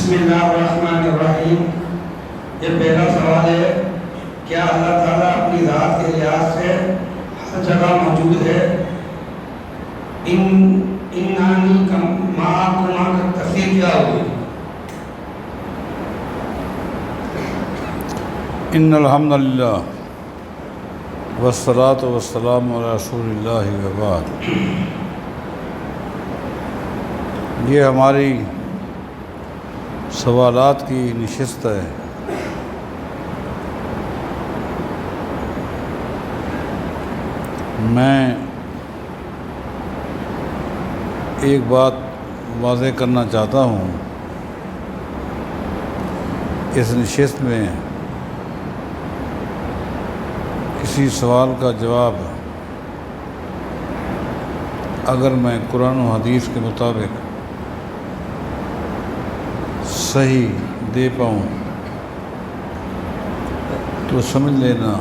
بسم اللہ الرحمن الرحیم۔ یہ پہلا سوال ہے، کیا اللہ تعالیٰ اپنی ذات کے لحاظ سے ہر جگہ موجود ہے؟ انانی معکما کا تفسیر کیا ہوگی؟ ان الحمد للہ والصلاة والسلام علی رسول اللہ وبعد۔ یہ ہماری سوالات کی نشست ہے۔ میں ایک بات واضح کرنا چاہتا ہوں، اس نشست میں کسی سوال کا جواب اگر میں قرآن و حدیث کے مطابق صحیح دے پاؤں تو سمجھ لینا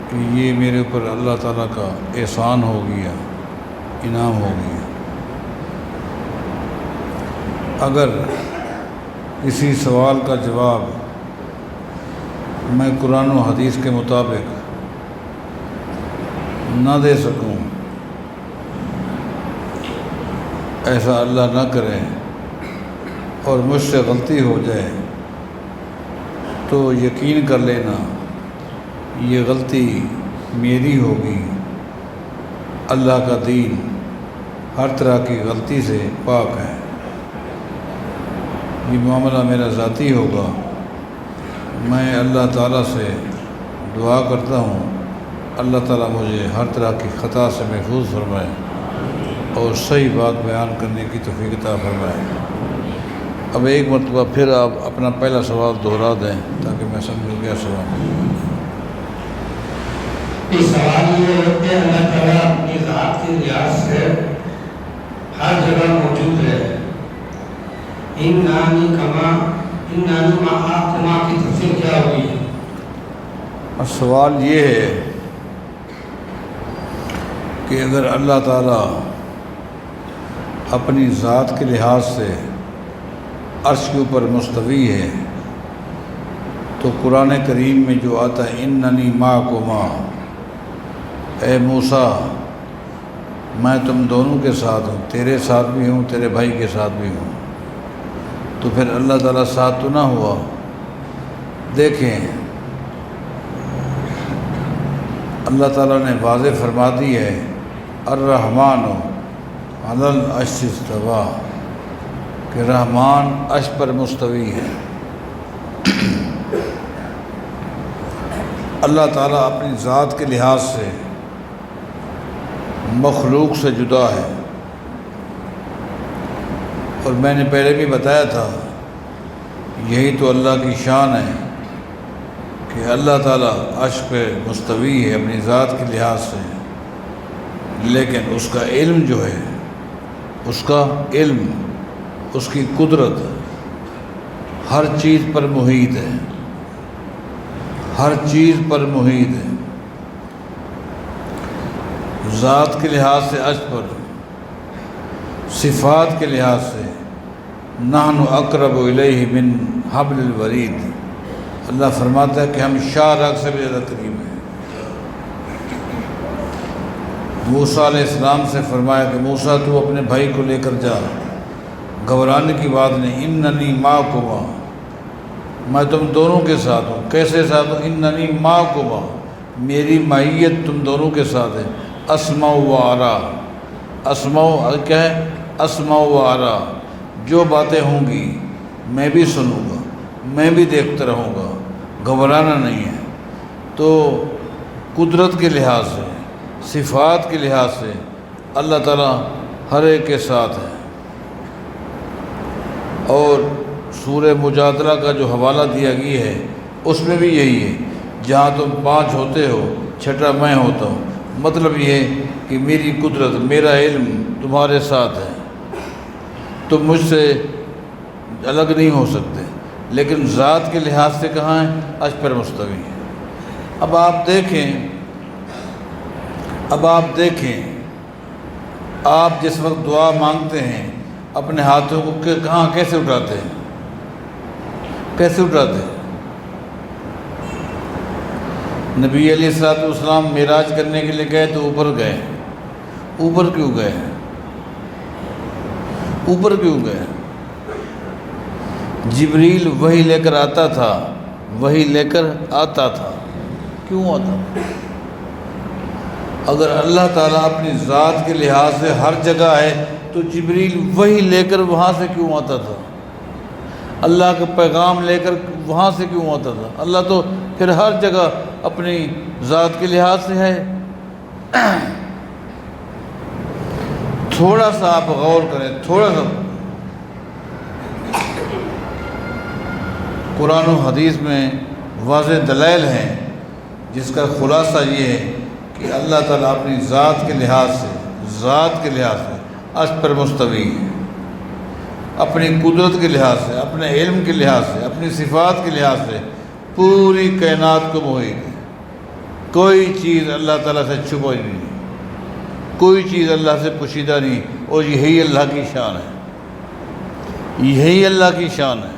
کہ یہ میرے اوپر اللہ تعالیٰ کا احسان ہو گیا، انعام ہو گیا۔ اگر اسی سوال کا جواب میں قرآن و حدیث کے مطابق نہ دے سکوں، ایسا اللہ نہ کرے، اور مجھ سے غلطی ہو جائے تو یقین کر لینا یہ غلطی میری ہوگی۔ اللہ کا دین ہر طرح کی غلطی سے پاک ہے۔ یہ معاملہ میرا ذاتی ہوگا۔ میں اللہ تعالیٰ سے دعا کرتا ہوں اللہ تعالیٰ مجھے ہر طرح کی خطا سے محفوظ فرمائے اور صحیح بات بیان کرنے کی توفیق عطا فرمائے۔ اب ایک مرتبہ پھر آپ اپنا پہلا سوال دہرا دیں تاکہ میں سمجھوں گیا سوال۔ یہ سوال یہ ہے کہ اللہ تعالیٰ اپنی ذات کے لحاظ سے ہر جگہ موجود ہے۔ انانی معکما کی تفسیر کیا ہوئی؟ سوال یہ ہے کہ اگر اللہ تعالیٰ اپنی ذات کے لحاظ سے عرش کے اوپر مستوی ہے تو قرآن کریم میں جو آتا ہے اننی معکما، اے موسیٰ میں تم دونوں کے ساتھ ہوں، تیرے ساتھ بھی ہوں، تیرے بھائی کے ساتھ بھی ہوں، تو پھر اللہ تعالیٰ ساتھ تو نہ ہوا۔ دیکھیں اللہ تعالیٰ نے واضح فرما دی ہے الرحمن علی العرش استویٰ، کہ رحمان عرش پر مستوی ہے۔ اللہ تعالیٰ اپنی ذات کے لحاظ سے مخلوق سے جدا ہے، اور میں نے پہلے بھی بتایا تھا یہی تو اللہ کی شان ہے کہ اللہ تعالیٰ عرش پہ مستوی ہے اپنی ذات کے لحاظ سے، لیکن اس کا علم جو ہے، اس کا علم، اس کی قدرت ہر چیز پر محیط ہے، ہر چیز پر محیط ہے۔ ذات کے لحاظ سے عرش پر، صفات کے لحاظ سے نحن اقرب الیہ من حبل الورید، اللہ فرماتا ہے کہ ہم شاہ راگ سے بھی زیادہ قریب ہیں۔ موسیٰ علیہ السلام سے فرمایا کہ موسیٰ تو اپنے بھائی کو لے کر جا، گھبرانے کی بات نہیں، اننی معکما، میں تم دونوں کے ساتھ ہوں۔ کیسے ساتھ ہوں؟ اننی معکما، میری معیت تم دونوں کے ساتھ ہے۔ اسمع و ارا، اسمع کیا ہے؟ اسمع و ارا، جو باتیں ہوں گی میں بھی سنوں گا، میں بھی دیکھتا رہوں گا، گھبرانا نہیں ہے۔ تو قدرت کے لحاظ سے، صفات کے لحاظ سے اللہ تعالیٰ ہر ایک کے ساتھ ہے۔ اور سورہ مجادلہ کا جو حوالہ دیا گیا ہے اس میں بھی یہی ہے، جہاں تم 5 ہوتے ہو چھٹا میں ہوتا ہوں۔ مطلب یہ ہے کہ میری قدرت، میرا علم تمہارے ساتھ ہے، تم مجھ سے الگ نہیں ہو سکتے، لیکن ذات کے لحاظ سے کہاں ہے؟ عرش پر مستوی ہے۔ اب آپ دیکھیں آپ جس وقت دعا مانگتے ہیں اپنے ہاتھوں کو کہاں کیسے اٹھاتے ہیں؟ کیسے اٹھاتے؟ نبی علیہ السلام معراج کرنے کے لیے گئے تو اوپر گئے. اوپر کیوں گئے؟ اوپر کیوں گئے؟ جبریل وحی لے کر آتا تھا، وحی لے کر آتا تھا. کیوں آتا؟ اگر اللہ تعالیٰ اپنی ذات کے لحاظ سے ہر جگہ ہے تو جبریل وحی لے کر وہاں سے کیوں آتا تھا؟ اللہ کا پیغام لے کر وہاں سے کیوں آتا تھا؟ اللہ تو پھر ہر جگہ اپنی ذات کے لحاظ سے ہے. تھوڑا سا آپ غور کریں، تھوڑا سا. قرآن و حدیث میں واضح دلائل ہیں جس کا خلاصہ یہ ہے کہ اللہ تعالیٰ اپنی ذات کے لحاظ سے عرش پر مستوی ہے. اپنی قدرت کے لحاظ سے، اپنے علم کے لحاظ سے، اپنی صفات کے لحاظ سے پوری کائنات کو محیط ہے. کوئی چیز اللہ تعالیٰ سے چھپی نہیں، کوئی چیز اللہ سے پوشیدہ نہیں. اور یہی اللہ کی شان ہے، یہی اللہ کی شان ہے.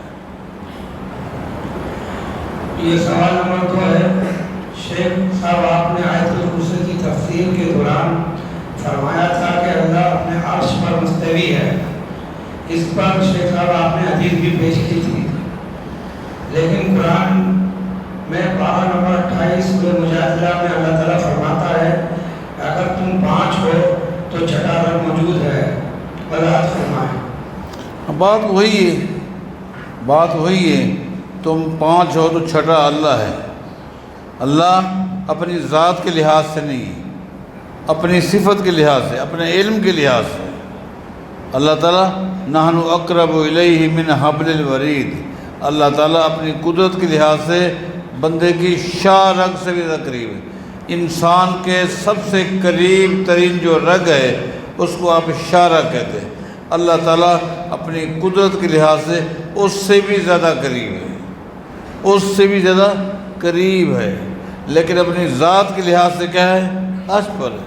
یہ سوال نمبر 2 ہے. شیخ صاحب، آپ نے آیت الکرسی کی تفسیر کے دوران فرمایا تھا کہ اللہ اپنے عرش پر مستوی ہے. اس پر شیخ صاحب آپ نے حدیث بھی پیش کی تھی، لیکن قرآن میں پارہ نمبر 28 سورہ مجادلہ میں اللہ تعالیٰ فرماتا ہے کہ اگر تم 5 ہو تو چھٹا رب موجود ہے. وضاحت فرمائیں. بات وہی ہے. تم 5 ہو تو چھٹا اللہ ہے. اللہ اپنی ذات کے لحاظ سے نہیں، اپنی صفت کے لحاظ سے، اپنے علم کے لحاظ سے. اللہ تعالیٰ نحن اقرب الیہ من حبل الورید. اللہ تعالیٰ اپنی قدرت کے لحاظ سے بندے کی شاہ رگ سے بھی زیادہ قریب ہے. انسان کے سب سے قریب ترین جو رگ ہے اس کو آپ شاہ رگ کہتے ہیں. اللہ تعالیٰ اپنی قدرت کے لحاظ سے اس سے بھی زیادہ قریب ہے، اس سے بھی زیادہ قریب ہے. لیکن اپنی ذات کے لحاظ سے کیا ہے؟ عرش پر ہے.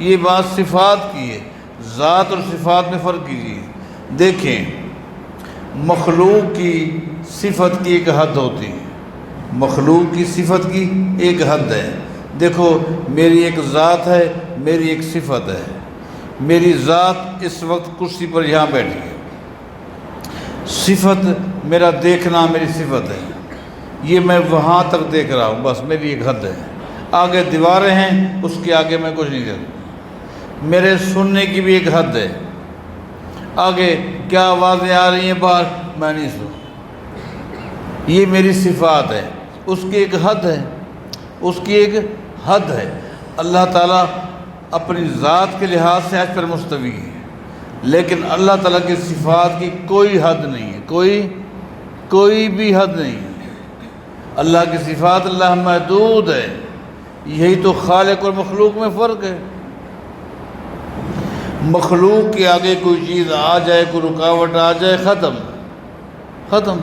یہ بات صفات کی ہے. ذات اور صفات میں فرق کیجیے. دیکھیں، مخلوق کی صفت کی ایک حد ہوتی ہے، مخلوق کی صفت کی ایک حد ہے. دیکھو، میری ایک ذات ہے، میری ایک صفت ہے. میری ذات اس وقت کرسی پر یہاں بیٹھی ہے. صفت میرا دیکھنا میری صفت ہے. یہ میں وہاں تک دیکھ رہا ہوں، بس میری ایک حد ہے. آگے دیواریں ہیں، اس کے آگے میں کچھ نہیں دیکھتا. میرے سننے کی بھی ایک حد ہے. آگے کیا آوازیں آ رہی ہیں باہر، میں نہیں سن. یہ میری صفات ہے. اس کی ایک حد ہے، اس کی ایک حد ہے. اللہ تعالیٰ اپنی ذات کے لحاظ سے عرش پر مستوی ہے، لیکن اللہ تعالیٰ کی صفات کی کوئی حد نہیں ہے، کوئی بھی حد نہیں ہے. اللہ کی صفات اللہ محدود ہے. یہی تو خالق اور مخلوق میں فرق ہے. مخلوق کے آگے کوئی چیز آ جائے، کوئی رکاوٹ آ جائے، ختم.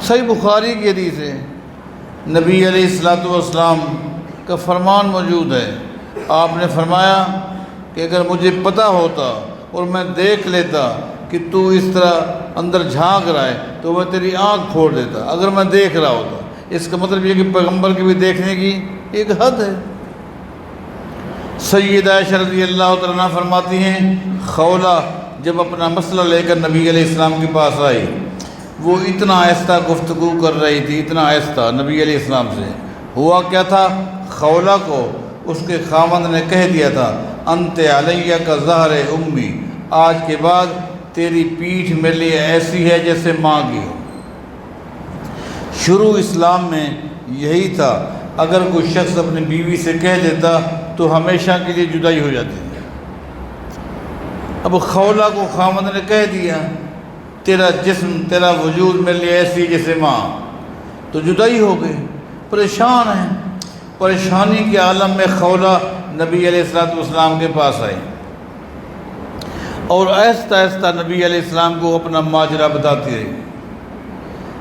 صحیح بخاری کی حدیث ہے، نبی علیہ السلام کا فرمان موجود ہے. آپ نے فرمایا کہ اگر مجھے پتہ ہوتا اور میں دیکھ لیتا کہ تو اس طرح اندر جھانک رہا ہے تو میں تیری آنکھ پھوڑ دیتا اگر میں دیکھ رہا ہوتا. اس کا مطلب یہ کہ پیغمبر کی بھی دیکھنے کی ایک حد ہے. سیدہ عائشہ رضی اللہ تعالیٰ عنہا فرماتی ہیں، خولہ جب اپنا مسئلہ لے کر نبی علیہ السلام کے پاس آئی، وہ اتنا آہستہ گفتگو کر رہی تھی، اتنا آہستہ نبی علیہ السلام سے. ہوا کیا تھا؟ خولہ کو اس کے خاوند نے کہہ دیا تھا، انت علیہ کا ظہر امی، آج کے بعد تیری پیٹھ میرے لیے ایسی ہے جیسے ماں کی ہو. شروع اسلام میں یہی تھا. اگر کوئی شخص اپنی بیوی سے کہہ دیتا تو ہمیشہ کے لیے جدائی ہو جاتی ہے. اب خولہ کو خاوند نے کہہ دیا، تیرا جسم، تیرا وجود میرے لیے ایسی جیسے ماں، تو جدائی ہو گئی. پریشان ہیں. پریشانی کے عالم میں خولہ نبی علیہ السلام کے پاس آئی اور آہستہ آہستہ نبی علیہ السلام کو اپنا ماجرا بتاتی رہی.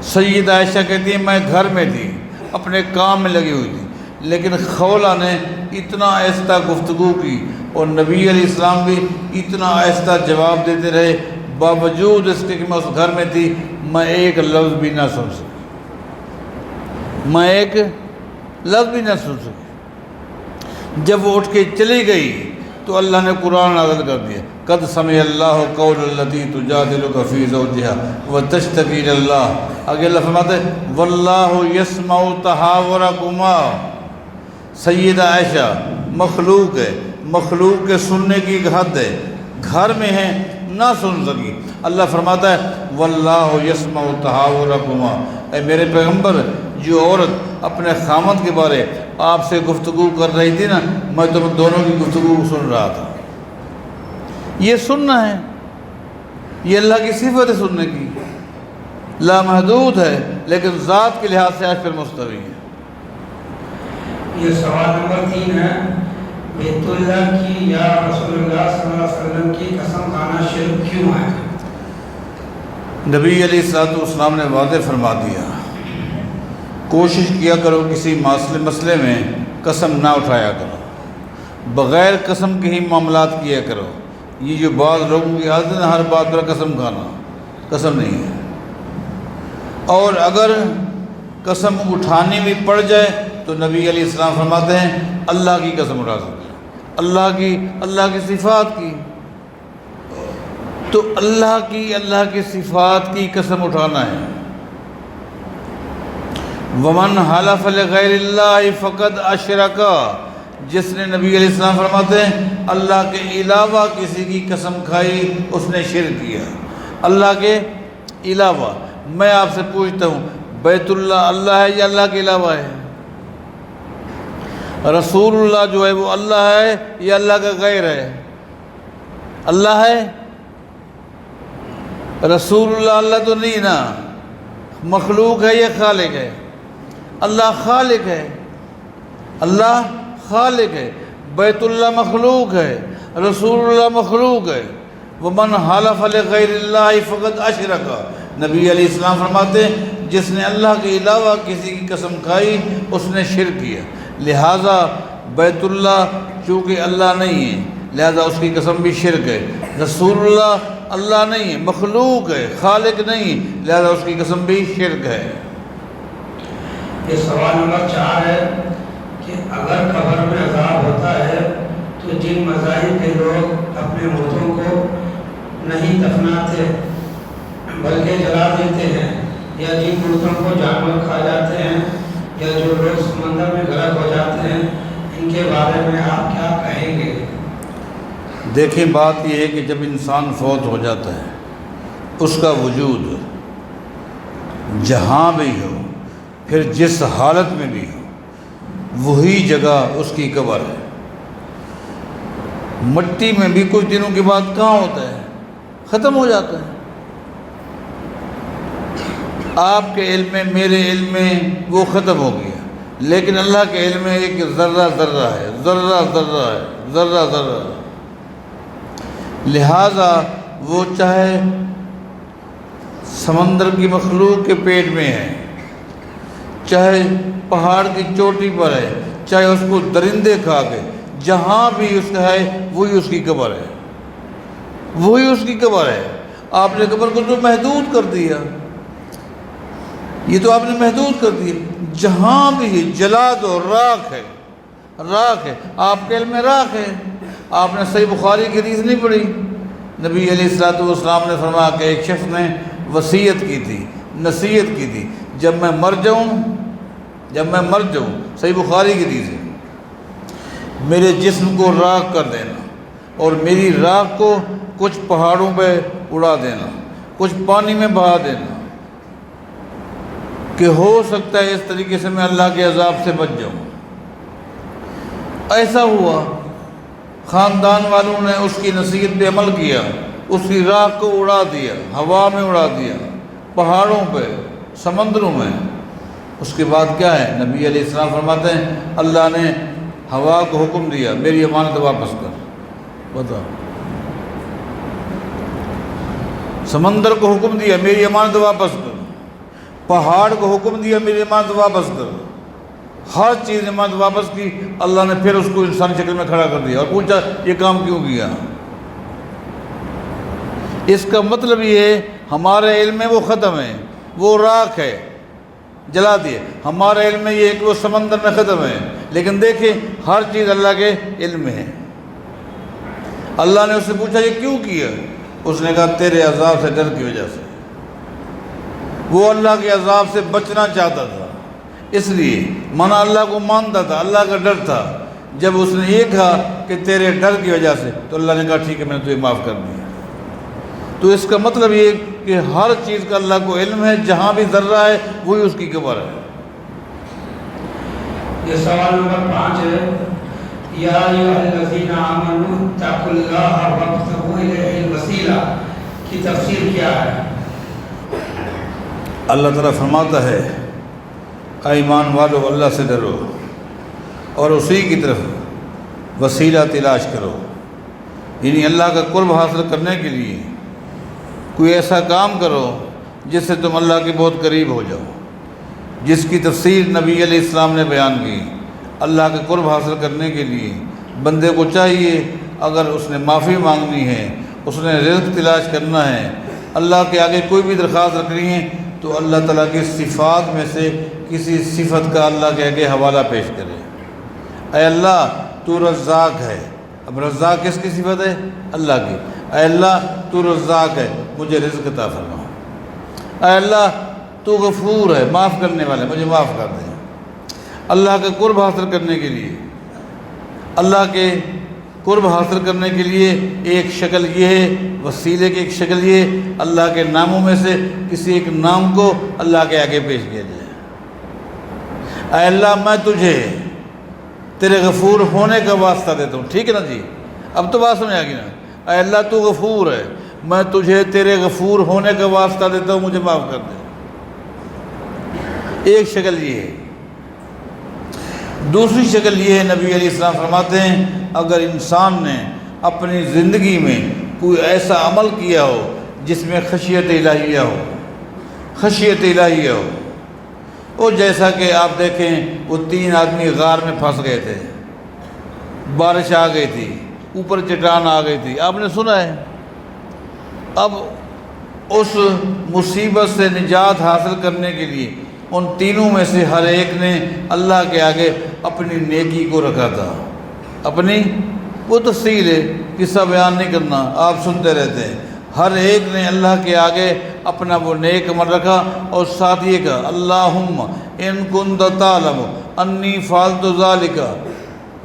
سیدہ عائشہ کہتی ہیں میں گھر میں تھی، اپنے کام میں لگی ہوئی تھی، لیکن خولہ نے اتنا آہستہ گفتگو کی اور نبی علیہ السلام بھی اتنا آہستہ جواب دیتے رہے. باوجود اس کے کہ میں اس گھر میں تھی، میں ایک لفظ بھی نہ سن سکی، میں ایک لفظ بھی نہ سن سکی۔ جب وہ اٹھ کے چلی گئی تو اللہ نے قرآن نازل کر دیا، قد سمع اللہ قول التی تجادلک فی زوجہا وتشتکی الی اللہ۔ آگے اللہ فرماتے ہیں واللہ یسمع تحاورکما۔ سیدہ عائشہ مخلوق ہے، مخلوق کے سننے کی ایک حد ہے، گھر میں ہے نہ سن سکی۔ اللہ فرماتا ہے واللہ یسمع تحاورکما، اے میرے پیغمبر، جو عورت اپنے خامد کے بارے آپ سے گفتگو کر رہی تھی نا، میں تم دونوں کی گفتگو سن رہا تھا۔ یہ سننا ہے، یہ اللہ کی صفت ہے سننے کی، لامحدود ہے لیکن ذات کے لحاظ سے عرش پر مستوی ہے۔ یہ سوال نمبر 3 ہے، بیت اللہ کی یا رسول اللہ صلی اللہ علیہ وسلم کی قسم کھانا شرک کیوں ہے؟ نبی علیہ السلام نے واضح فرما دیا، کوشش کیا کرو کسی مسئلے میں قسم نہ اٹھایا کرو، بغیر قسم کے ہی معاملات کیا کرو۔ یہ جو بعض لوگوں کی عادت ہے ہر بات پر قسم کھانا، قسم نہیں ہے۔ اور اگر قسم اٹھانی بھی پڑ جائے تو نبی علیہ السلام فرماتے ہیں اللہ کی قسم اٹھا سکتے ہیں، اللہ کی صفات کی، تو اللہ کی صفات کی قسم اٹھانا ہے۔ ومن حلف لغیر اللہ فقد اشرک، جس نے نبی علیہ السلام فرماتے ہیں اللہ کے علاوہ کسی کی قسم کھائی اس نے شرک کیا۔ اللہ کے علاوہ، میں آپ سے پوچھتا ہوں بیت اللہ اللہ ہے یا اللہ کے علاوہ ہے؟ رسول اللہ جو ہے وہ اللہ ہے یا اللہ کا غیر ہے؟ اللہ ہے؟ رسول اللہ تو نہیں نا، مخلوق ہے یا خالق ہے؟ اللہ خالق ہے، اللہ خالق ہے، بیت اللہ مخلوق ہے، رسول اللہ مخلوق ہے۔ ومن حلف لغیر اللہ فقد اشرک، نبی علیہ السلام فرماتے ہیں جس نے اللہ کے علاوہ کسی کی قسم کھائی اس نے شرک کیا۔ لہٰذا بیت اللہ چونکہ اللہ نہیں ہے لہذا اس کی قسم بھی شرک ہے، رسول اللہ اللہ نہیں ہے، مخلوق ہے، خالق نہیں، لہذا اس کی قسم بھی شرک ہے۔ یہ سوال نمبر 4 ہے کہ اگر قبر میں عذاب ہوتا ہے تو جن مذاہب کے لوگ اپنے مردوں کو نہیں دفناتے بلکہ جلا دیتے ہیں، یا جن مردوں کو جانور کھا جاتے ہیں، یا جو لوگ سمندر میں غرق ہو جاتے ہیں، ان کے بارے میں آپ کیا کہیں گے؟ دیکھیں بات یہ ہے کہ جب انسان فوت ہو جاتا ہے اس کا وجود جہاں بھی ہو پھر جس حالت میں بھی ہو وہی جگہ اس کی قبر ہے۔ مٹی میں بھی کچھ دنوں کے بعد کہاں ہوتا ہے؟ ختم ہو جاتا ہے۔ آپ کے علم میں میرے علم میں وہ ختم ہو گیا، لیکن اللہ کے علم میں ایک ذرہ ذرہ ہے، ذرہ ذرہ ہے، ذرہ ذرہ ہے۔ لہٰذا وہ چاہے سمندر کی مخلوق کے پیٹ میں ہے، چاہے پہاڑ کی چوٹی پر ہے، چاہے اس کو درندے کھا کے، جہاں بھی اس کا ہے وہی اس کی قبر ہے، وہی اس کی قبر ہے۔ آپ نے قبر کو تو محدود کر دیا، یہ تو آپ نے محدود کر دیا، جہاں بھی ہے جلا دو، راکھ ہے، راکھ ہے۔ آپ کے علم میں راکھ ہے۔ آپ نے صحیح بخاری کی حدیث نہیں پڑھی؟ نبی علیہ السلام نے فرمایا کہ ایک شخص نے وصیت کی تھی، نصیحت کی تھی، جب میں مر جاؤں، صحیح بخاری کی حدیث ہے، میرے جسم کو راکھ کر دینا اور میری راکھ کو کچھ پہاڑوں پہ اڑا دینا، کچھ پانی میں بہا دینا، کہ ہو سکتا ہے اس طریقے سے میں اللہ کے عذاب سے بچ جاؤں۔ ایسا ہوا، خاندان والوں نے اس کی نصیحت پہ عمل کیا، اس کی راکھ کو اڑا دیا، ہوا میں اڑا دیا، پہاڑوں پہ، سمندروں میں۔ اس کے بعد کیا ہے؟ نبی علیہ السلام فرماتے ہیں اللہ نے ہوا کو حکم دیا میری امانت واپس کر۔ بتاؤ، سمندر کو حکم دیا میری امانت واپس کر، پہاڑ کو حکم دیا میری امانت واپس کر، ہر چیز امانت واپس کی۔ اللہ نے پھر اس کو انسانی شکل میں کھڑا کر دیا اور پوچھا یہ کام کیوں کیا؟ اس کا مطلب یہ ہے ہمارے علم میں وہ ختم ہے، وہ راکھ ہے، جلا دیے۔ ہمارا علم میں یہ ہے کہ وہ سمندر میں ختم ہے، لیکن دیکھیں ہر چیز اللہ کے علم میں ہے۔ اللہ نے اس سے پوچھا یہ کیوں کیا؟ اس نے کہا تیرے عذاب سے ڈر کی وجہ سے، وہ اللہ کے عذاب سے بچنا چاہتا تھا، اس لیے منا اللہ کو مانتا تھا، اللہ کا ڈر تھا۔ جب اس نے یہ کہا کہ تیرے ڈر کی وجہ سے، تو اللہ نے کہا ٹھیک ہے میں نے تجھے معاف کر دیا۔ تو اس کا مطلب یہ کہ ہر چیز کا اللہ کو علم ہے، جہاں بھی ذرہ ہے وہی اس کی قبر ہے۔ یہ سوال نمبر 5 ہے، یا ایھا الذین آمنوا اتقوا اللہ وابتغوا الیہ الوسیلہ کی تفسیر کیا ہے؟ اللہ تعالیٰ فرماتا ہے اے ایمان والو اللہ سے ڈرو اور اسی کی طرف وسیلہ تلاش کرو، یعنی اللہ کا قرب حاصل کرنے کے لیے کوئی ایسا کام کرو جس سے تم اللہ کے بہت قریب ہو جاؤ، جس کی تفسیر نبی علیہ السلام نے بیان کی۔ اللہ کا قرب حاصل کرنے کے لیے بندے کو چاہیے اگر اس نے معافی مانگنی ہے، اس نے رزق تلاش کرنا ہے، اللہ کے آگے کوئی بھی درخواست رکھنی ہے، تو اللہ تعالیٰ کی صفات میں سے کسی صفت کا اللہ کے آگے حوالہ پیش کرے۔ اے اللہ تو رزاق ہے، اب رزاق کس کی صفت ہے؟ اللہ کی۔ اے اللہ تو رزاق ہے، مجھے رزق عطا فرما۔ اے اللہ تو غفور ہے، معاف کرنے والے، مجھے معاف کر دے۔ اللہ کا قرب حاصل کرنے کے لیے، اللہ کے قرب حاصل کرنے کے لیے ایک شکل یہ ہے، وسیلے کی ایک شکل یہ ہے، اللہ کے ناموں میں سے کسی ایک نام کو اللہ کے آگے پیش کیا جائے۔ اے اللہ میں تجھے تیرے غفور ہونے کا واسطہ دیتا ہوں، ٹھیک ہے نا جی؟ اب تو بات سمجھ آ گئی نا؟ اے اللہ تو غفور ہے، میں تجھے تیرے غفور ہونے کا واسطہ دیتا ہوں، مجھے معاف کر دے۔ ایک شکل یہ ہے۔ دوسری شکل یہ ہے، نبی علیہ السلام فرماتے ہیں اگر انسان نے اپنی زندگی میں کوئی ایسا عمل کیا ہو جس میں خشیت الہیہ ہو، خشیت الہیہ ہو، اور جیسا کہ آپ دیکھیں وہ 3 آدمی غار میں پھنس گئے تھے، بارش آ گئی تھی، اوپر چٹان آ گئی تھی، آپ نے سنا ہے۔ اب اس مصیبت سے نجات حاصل کرنے کے لیے ان تینوں میں سے ہر ایک نے اللہ کے آگے اپنی نیکی کو رکھا تھا، اپنی وہ تفصیل ہے، قصہ بیان نہیں کرنا، آپ سنتے رہتے ہیں۔ ہر ایک نے اللہ کے آگے اپنا وہ نیک عمل رکھا اور ساتھ یہ کہا اللہم ان کنت تعلم انی فعلت ذالک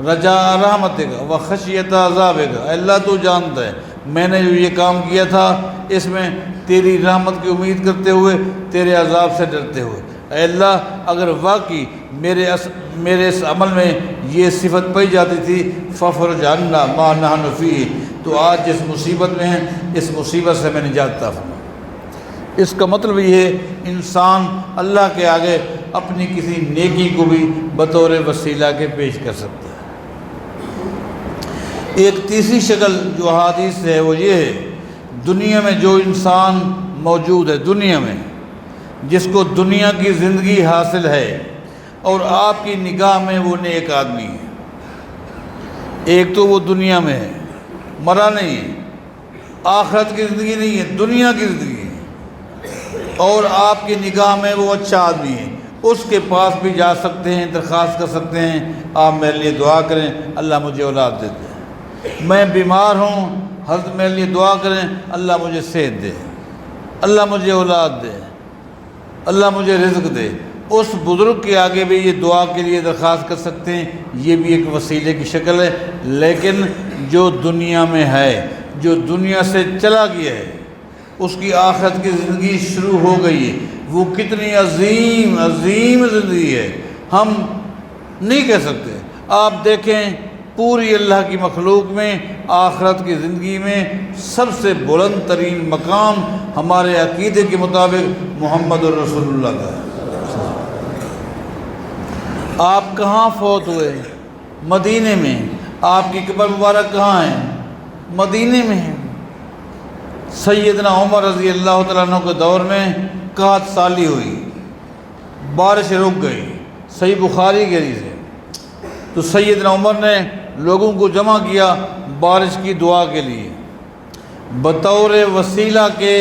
رجاء رحمتک و خشیت عذابک، اللہ تو جانتا ہے میں نے جو یہ کام کیا تھا اس میں تیری رحمت کی امید کرتے ہوئے، تیرے عذاب سے ڈرتے ہوئے۔ اے اللہ اگر واقعی میرے اس عمل میں یہ صفت پائی جاتی تھی ففرج عنا ما نحن فیہ، تو آج جس مصیبت میں ہیں اس مصیبت سے میں نجات عطا فرما۔ اس کا مطلب یہ ہے انسان اللہ کے آگے اپنی کسی نیکی کو بھی بطور وسیلہ کے پیش کر سکتا ہے۔ ایک تیسری شکل جو احادیث ہے وہ یہ ہے، دنیا میں جو انسان موجود ہے، دنیا میں جس کو دنیا کی زندگی حاصل ہے اور آپ کی نگاہ میں وہ نیک آدمی ہے، ایک تو وہ دنیا میں ہے، مرا نہیں ہے، آخرت کی زندگی نہیں ہے، دنیا کی زندگی ہے، اور آپ کی نگاہ میں وہ اچھا آدمی ہے، اس کے پاس بھی جا سکتے ہیں، درخواست کر سکتے ہیں آپ میرے لیے دعا کریں اللہ مجھے اولاد دے دے، میں بیمار ہوں حضرت میرے لیے دعا کریں اللہ مجھے صحت دے، اللہ مجھے اولاد دے، اللہ مجھے رزق دے۔ اس بزرگ کے آگے بھی یہ دعا کے لیے درخواست کر سکتے ہیں، یہ بھی ایک وسیلے کی شکل ہے۔ لیکن جو دنیا میں ہے، جو دنیا سے چلا گیا ہے، اس کی آخرت کی زندگی شروع ہو گئی ہے، وہ کتنی عظیم عظیم زندگی ہے ہم نہیں کہہ سکتے۔ آپ دیکھیں پوری اللہ کی مخلوق میں آخرت کی زندگی میں سب سے بلند ترین مقام ہمارے عقیدے کے مطابق محمد الرسول اللہ کا ہے۔ آپ کہاں فوت ہوئے؟ مدینے میں۔ آپ کی قبر مبارک کہاں ہے؟ مدینے میں ہے۔ سیدنا عمر رضی اللہ تعالیٰ عنہ کے دور میں قحط سالی ہوئی، بارش رک گئی، صحیح بخاری کے حدیث ہے، تو سیدنا عمر نے لوگوں کو جمع کیا بارش کی دعا کے لیے۔ بطور وسیلہ کے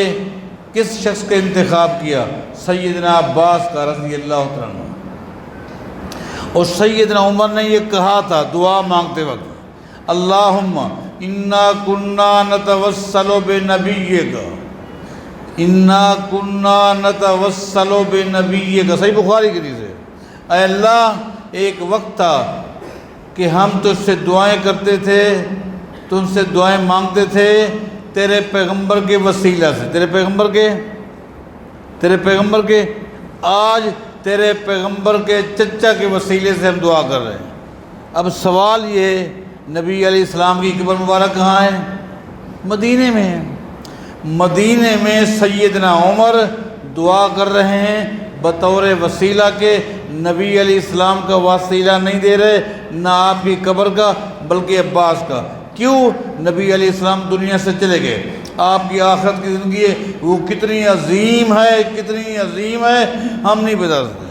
کس شخص کا انتخاب کیا؟ سیدنا عباس کا رضی اللہ تعالیٰ عنہ۔ اور سیدنا عمر نے یہ کہا تھا دعا مانگتے وقت، اللہم انا کننا نتوسل بنبیک، انا کننا نتوسل بنبیک، صحیح بخاری کی حدیث ہے۔ اے اللہ، ایک وقت تھا کہ ہم تجھ سے دعائیں کرتے تھے، تم سے دعائیں مانگتے تھے تیرے پیغمبر کے وسیلہ سے، تیرے پیغمبر کے آج تیرے پیغمبر کے چچا کے وسیلے سے ہم دعا کر رہے ہیں۔ اب سوال یہ، نبی علیہ السلام کی قبر مبارک کہاں ہے؟ مدینے میں ہے۔ مدینے میں سیدنا عمر دعا کر رہے ہیں بطور وسیلہ کے، نبی علیہ السلام کا وسیلہ نہیں دے رہے، نہ آپ کی قبر کا بلکہ عباس کا۔ کیوں؟ نبی علیہ السلام دنیا سے چلے گئے، آپ کی آخرت کی زندگی ہے وہ کتنی عظیم ہے، کتنی عظیم ہے ہم نہیں بتا سکتے،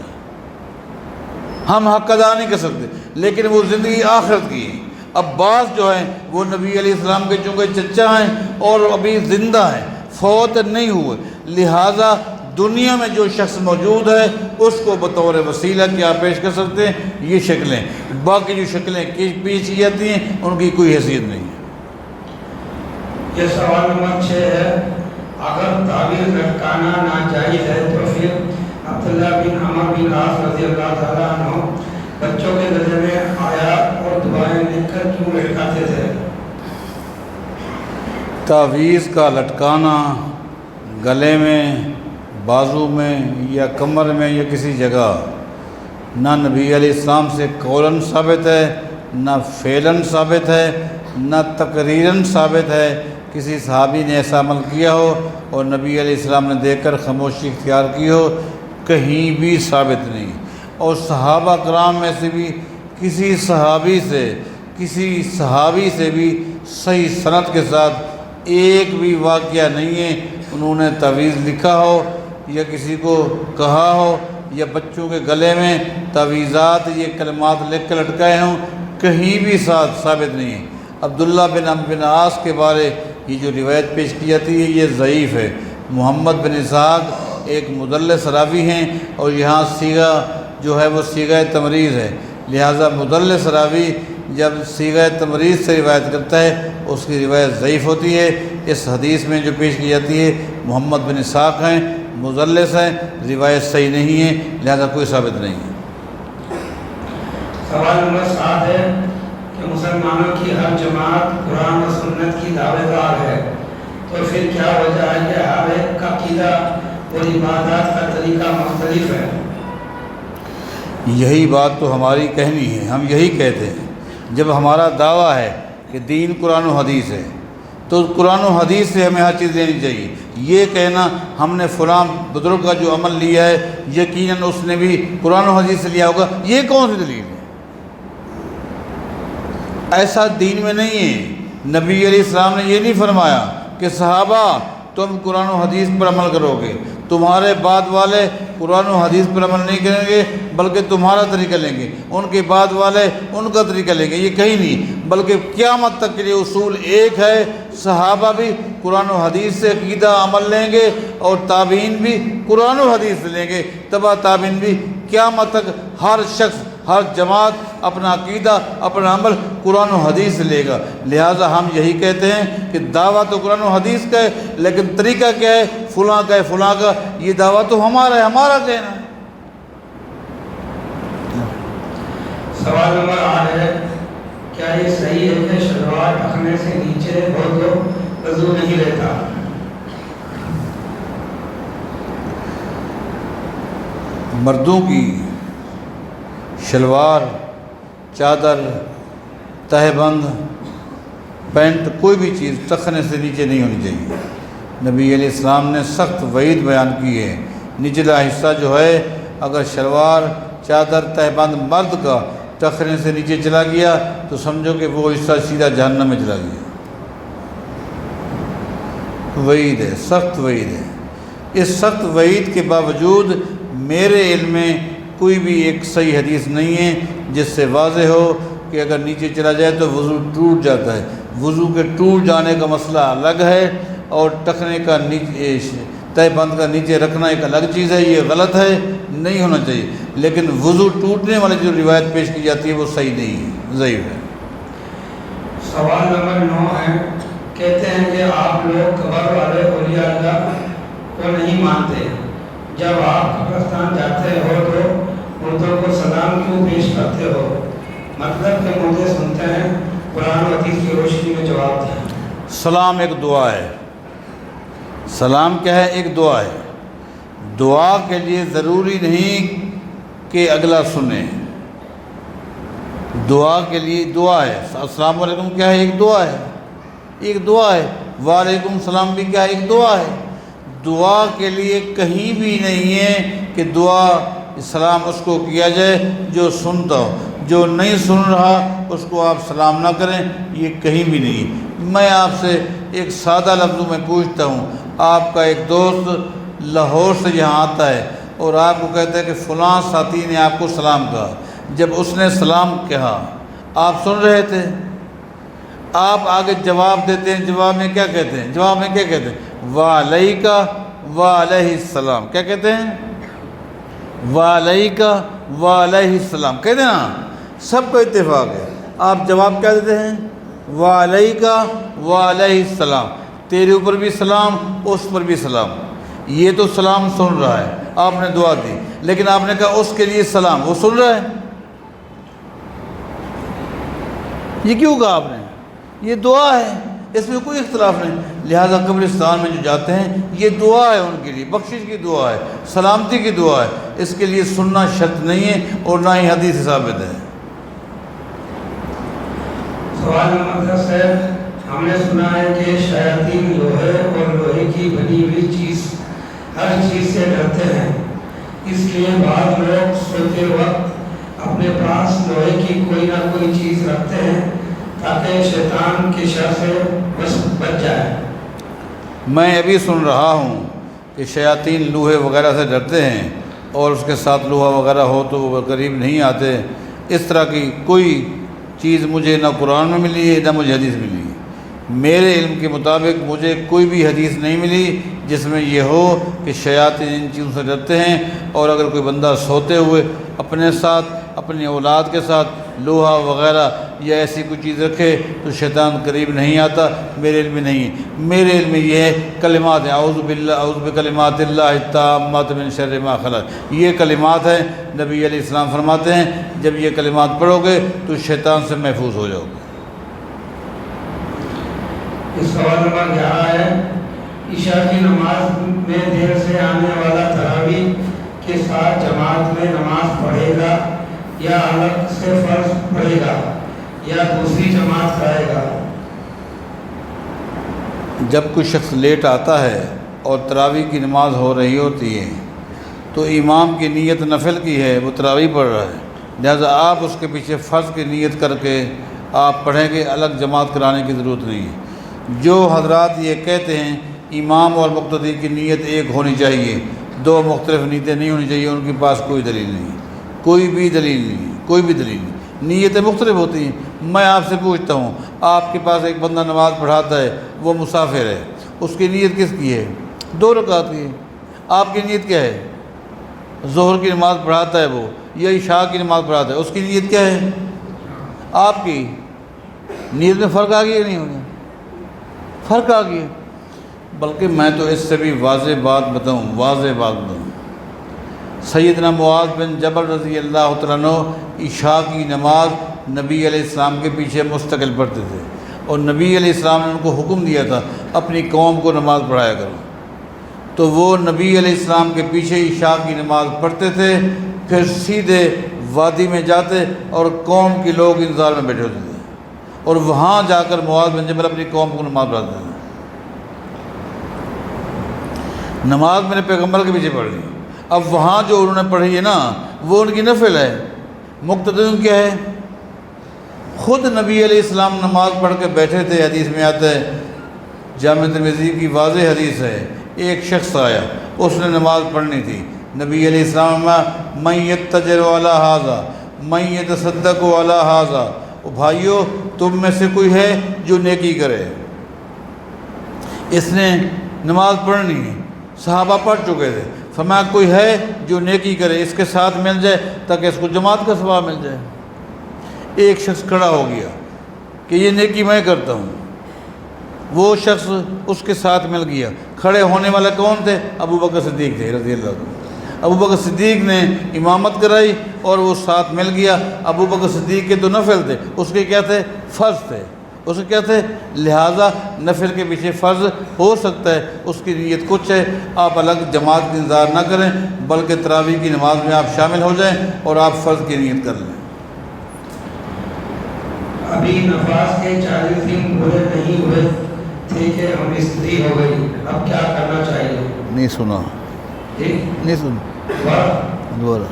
ہم حق ادا نہیں کر سکتے، لیکن وہ زندگی آخرت کی ہے۔ عباس جو ہیں وہ نبی علیہ السلام کے چونکہ چچا ہیں اور ابھی زندہ ہیں، فوت نہیں ہوئے، لہٰذا دنیا میں جو شخص موجود ہے اس کو بطور وسیلہ کیا پیش کر سکتے ہیں؟ یہ شکلیں، باقی جو شکلیں پیش کی جاتی ہیں ان کی کوئی حیثیت نہیں ہے۔ یہ سوال نمبر 6 ہے، اگر تعویذ لٹکانا ناجائز ہے تو پھر عبداللہ بن عمر بن عاص رضی اللہ تعالیٰ عنہ بچوں کے گلے میں آیات اور دعائیں لکھ کر کیوں لٹکاتے تھے؟ تعویذ کا لٹکانا گلے میں، بازو میں یا کمر میں یا کسی جگہ نہ نبی علیہ السلام سے قولاً ثابت ہے، نہ فعلاً ثابت ہے، نہ تقریراً ثابت ہے۔ کسی صحابی نے ایسا عمل کیا ہو اور نبی علیہ السلام نے دیکھ کر خاموشی اختیار کی ہو، کہیں بھی ثابت نہیں۔ اور صحابہ کرام میں سے بھی کسی صحابی سے بھی صحیح سند کے ساتھ ایک بھی واقعہ نہیں ہے انہوں نے تعویذ لکھا ہو یا کسی کو کہا ہو یا بچوں کے گلے میں تعویذات یہ کلمات لکھ کر لٹکائے ہوں، کہیں بھی ثابت نہیں ہے۔ عبداللہ بن عمرو بن عاص کے بارے یہ جو روایت پیش کی جاتی ہے یہ ضعیف ہے۔ محمد بن اسحاق ایک مدلس راوی ہیں اور یہاں صیغہ جو ہے وہ صیغہ تمریض ہے، لہٰذا مدلس راوی جب صیغہ تمریض سے روایت کرتا ہے اس کی روایت ضعیف ہوتی ہے۔ اس حدیث میں جو پیش کی جاتی ہے محمد بن اسحاق ہیں، مدلس ہیں، روایت صحیح نہیں ہے، لہذا کوئی ثابت نہیں ہے۔ سوال نمبر 7 ہے کہ مسلمانوں کی ہر جماعت قرآن و سنت کی دعوے دار ہے، تو پھر کیا وجہ ہے کہ ہر ایک کا عقیدہ اور عبادات کا طریقہ مختلف ہے؟ یہی بات تو ہماری کہنی ہے، ہم یہی کہتے ہیں جب ہمارا دعویٰ ہے کہ دین قرآن و حدیث ہے تو قرآن و حدیث سے ہمیں ہر چیز لینی چاہیے۔ یہ کہنا ہم نے فلاں بزرگ کا جو عمل لیا ہے یقیناً اس نے بھی قرآن و حدیث سے لیا ہوگا، یہ کون سی دلیل ہے؟ ایسا دین میں نہیں ہے۔ نبی علیہ السلام نے یہ نہیں فرمایا کہ صحابہ تم قرآن و حدیث پر عمل کرو گے، تمہارے بعد والے قرآن و حدیث پر عمل نہیں کریں گے بلکہ تمہارا طریقہ لیں گے، ان کے بعد والے ان کا طریقہ لیں گے، یہ کہیں نہیں، بلکہ قیامت تک کے لیے اصول ایک ہے، صحابہ بھی قرآن و حدیث سے عقیدہ عمل لیں گے اور تابعین بھی قرآن و حدیث سے لیں گے، تبع تابعین بھی، قیامت تک ہر شخص ہر جماعت اپنا عقیدہ اپنا عمل قرآن و حدیث سے لے گا۔ لہٰذا ہم یہی کہتے ہیں کہ دعویٰ تو قرآن و حدیث کا ہے لیکن طریقہ کیا ہے؟ فلاں کا ہے فلاں کا، یہ دعویٰ تو ہمارا ہے، ہمارا کہنا ہے۔ سوال نمبر 8 ہے، کیا یہ صحیح ہے کہ شلوار ٹخنے سے نیچے ہو تو وضو نہیں رہتا؟ مردوں کی شلوار، چادر، تہہ بند، پینٹ، کوئی بھی چیز ٹخنے سے نیچے نہیں ہونی چاہیے۔ نبی علیہ السلام نے سخت وعید بیان کی ہے، نچلا حصہ جو ہے اگر شلوار، چادر، تہہ بند مرد کا ٹخنے سے نیچے چلا گیا تو سمجھو کہ وہ حصہ سیدھا جہنم میں چلا گیا۔ وعید ہے، سخت وعید ہے۔ اس سخت وعید کے باوجود میرے علم میں کوئی بھی ایک صحیح حدیث نہیں ہے جس سے واضح ہو کہ اگر نیچے چلا جائے تو وضو ٹوٹ جاتا ہے۔ وضو کے ٹوٹ جانے کا مسئلہ الگ ہے، اور ٹخنے کا نیچے تہ بند کا نیچے رکھنا ایک الگ چیز ہے، یہ غلط ہے، نہیں ہونا چاہیے۔ لیکن وضو ٹوٹنے والی جو روایت پیش کی جاتی ہے وہ صحیح نہیں ہے، ضعیف ہے۔ سوال نمبر 9 ہے، کہتے ہیں کہ آپ لوگ قبر والے اولیاء اللہ کو نہیں مانتے، جب آپ قبرستان جاتے ہو تو مردوں کو سلام کیوں پیش کرتے ہو؟ مطلب کہ مردے سنتے ہیں، قرآن و حدیث کی روشنی میں جواب دیں۔ سلام ایک دعا ہے۔ سلام کیا ہے؟ ایک دعا ہے۔ دعا کے لیے ضروری نہیں کہ اگلا سنے، دعا کے لیے دعا ہے۔ السلام علیکم کیا ہے؟ ایک دعا ہے، ایک دعا ہے۔ وعلیکم السلام بھی کیا ہے؟ ایک دعا ہے۔ دعا کے لیے کہیں بھی نہیں ہے کہ دعا سلام اس کو کیا جائے جو سنتا ہو، جو نہیں سن رہا اس کو آپ سلام نہ کریں، یہ کہیں بھی نہیں۔ میں آپ سے ایک سادہ لفظوں میں پوچھتا ہوں، آپ کا ایک دوست لاہور سے یہاں آتا ہے اور آپ کو کہتا ہے کہ فلاں ساتھی نے آپ کو سلام کہا، جب اس نے سلام کہا آپ سن رہے تھے، آپ آگے جواب دیتے ہیں، جواب میں کیا کہتے ہیں؟ جواب میں کیا کہتے ہیں؟ وعلیکہ وعلیہ السلام۔ کیا کہتے ہیں؟ وعلیکہ وعلیہ السلام کہتے ہیں نا، سب کو اتفاق ہے۔ آپ جواب کیا دیتے ہیں؟ وعلیکہ وعلیہ السلام، تیرے اوپر بھی سلام، اس پر بھی سلام۔ یہ تو سلام سن رہا ہے، آپ نے دعا دی، لیکن آپ نے کہا اس کے لیے سلام، وہ سن رہا ہے؟ یہ کیوں کہا آپ نے؟ یہ دعا ہے، اس میں کوئی اختلاف نہیں۔ لہذا قبرستان میں جو جاتے ہیں یہ دعا ہے، ان کے لیے بخشش کی دعا ہے، سلامتی کی دعا ہے، اس کے لیے سننا شرط نہیں ہے اور نہ ہی حدیث ثابت ہے۔ سوال نمبر 10 ہے، ہم نے سنا ہے کہ شیاطین لوہے اور لوہے کی بنی ہوئی چیز ہر چیز سے ڈرتے ہیں، اس لیے بعض لوگ سوتے وقت اپنے پاس لوہے کی کوئی نہ کوئی چیز رکھتے ہیں تاکہ شیطان کی شر سے بچ جائے۔ میں ابھی سن رہا ہوں کہ شیاطین لوہے وغیرہ سے ڈرتے ہیں اور اس کے ساتھ لوہا وغیرہ ہو تو وہ قریب نہیں آتے۔ اس طرح کی کوئی چیز مجھے نہ قرآن میں ملی ہے نہ مجھے حدیث ملی ہے۔ میرے علم کے مطابق مجھے کوئی بھی حدیث نہیں ملی جس میں یہ ہو کہ شیاطین ان چیزوں سے ڈرتے ہیں، اور اگر کوئی بندہ سوتے ہوئے اپنے ساتھ اپنی اولاد کے ساتھ لوہا وغیرہ یا ایسی کوئی چیز رکھے تو شیطان قریب نہیں آتا، میرے علم میں نہیں ہے۔ میرے علم میں یہ ہے کلمات ہیں، اعوذ بکلمات اللہ التامات من شر ما خلق، یہ کلمات ہیں۔ نبی علیہ السلام فرماتے ہیں جب یہ کلمات پڑھو گے تو شیطان سے محفوظ ہو جاؤ گے۔ سوال نمبر 11 ہے، عشاء کی نماز میں دیر سے آنے والا تراویح کے ساتھ جماعت میں نماز پڑھے گا یا الگ سے فرض پڑھے گا یا دوسری جماعت کرے گا؟ جب کوئی شخص لیٹ آتا ہے اور تراویح کی نماز ہو رہی ہوتی ہے تو امام کی نیت نفل کی ہے، وہ تراویح پڑھ رہا ہے، لہذا آپ اس کے پیچھے فرض کی نیت کر کے آپ پڑھیں گے، الگ جماعت کرانے کی ضرورت نہیں ہے۔ جو حضرات یہ کہتے ہیں امام اور مقتدی کی نیت ایک ہونی چاہیے، دو مختلف نیتیں نہیں ہونی چاہیے، ان کے پاس کوئی دلیل نہیں ہے، کوئی بھی دلیل نہیں ہے، کوئی بھی دلیل نہیں۔ نیتیں مختلف ہوتی ہیں۔ میں آپ سے پوچھتا ہوں، آپ کے پاس ایک بندہ نماز پڑھاتا ہے، وہ مسافر ہے، اس کی نیت کس کی ہے؟ 2 رکعت کی ہے۔ آپ کی نیت کیا ہے؟ ظہر کی نماز پڑھاتا ہے وہ، یا عشاء کی نماز پڑھاتا ہے، اس کی نیت کیا ہے؟ آپ کی نیت میں فرق آ گیا کہ نہیں ہو گیا؟ فرق آ گیا۔ بلکہ میں تو اس سے بھی واضح بات بتاؤں، سیدنا معاذ بن جبل رضی اللہ تعالیٰ عنہ عشاء کی نماز نبی علیہ السلام کے پیچھے مستقل پڑھتے تھے، اور نبی علیہ السلام نے ان کو حکم دیا تھا اپنی قوم کو نماز پڑھایا کرو، تو وہ نبی علیہ السلام کے پیچھے عشاء کی نماز پڑھتے تھے، پھر سیدھے وادی میں جاتے اور قوم کے لوگ انتظار میں بیٹھے ہوتے تھے، اور وہاں جا کر معاذ بن جبل اپنی قوم کو نماز پڑھاتے تھے۔ نماز میں نے پیغمبر کے پیچھے پڑھ لی، اب وہاں جو انہوں نے پڑھی ہے نا وہ ان کی نفل ہے، مقتدی کیا ہے؟ خود نبی علیہ السلام نماز پڑھ کے بیٹھے تھے، حدیث میں آتا ہے، جامع ترمذی کی واضح حدیث ہے، ایک شخص آیا، اس نے نماز پڑھنی تھی، نبی علیہ السلام من یتجر علی ھذا من یتصدق علی ھذا، بھائیو تم میں سے کوئی ہے جو نیکی کرے. اس نے نماز پڑھنی ہے، صحابہ پڑھ چکے تھے، فرمایا کوئی ہے جو نیکی کرے اس کے ساتھ مل جائے تاکہ اس کو جماعت کا ثواب مل جائے. ایک شخص کھڑا ہو گیا کہ یہ نیکی میں کرتا ہوں، وہ شخص اس کے ساتھ مل گیا. کھڑے ہونے والے کون تھے؟ ابو بکر صدیق تھے رضی اللہ عنہ. ابو بکر صدیق نے امامت کرائی اور وہ ساتھ مل گیا. ابو بکر صدیق کے تو نفل تھے، اس کے کیا تھے؟ فرض تھے. اس کے کیا تھے؟ لہٰذا نفل کے پیچھے فرض ہو سکتا ہے، اس کی نیت کچھ ہے. آپ الگ جماعت کا انتظار نہ کریں بلکہ تراویح کی نماز میں آپ شامل ہو جائیں اور آپ فرض کی نیت کر لیں. ابھی نفاس کے 40 دن پورے نہیں ہوئے تھے کہ ہم استری ہو گئی، اب کیا کرنا چاہیے؟ نہیں سنا، جی نہیں سنا دوبارہ.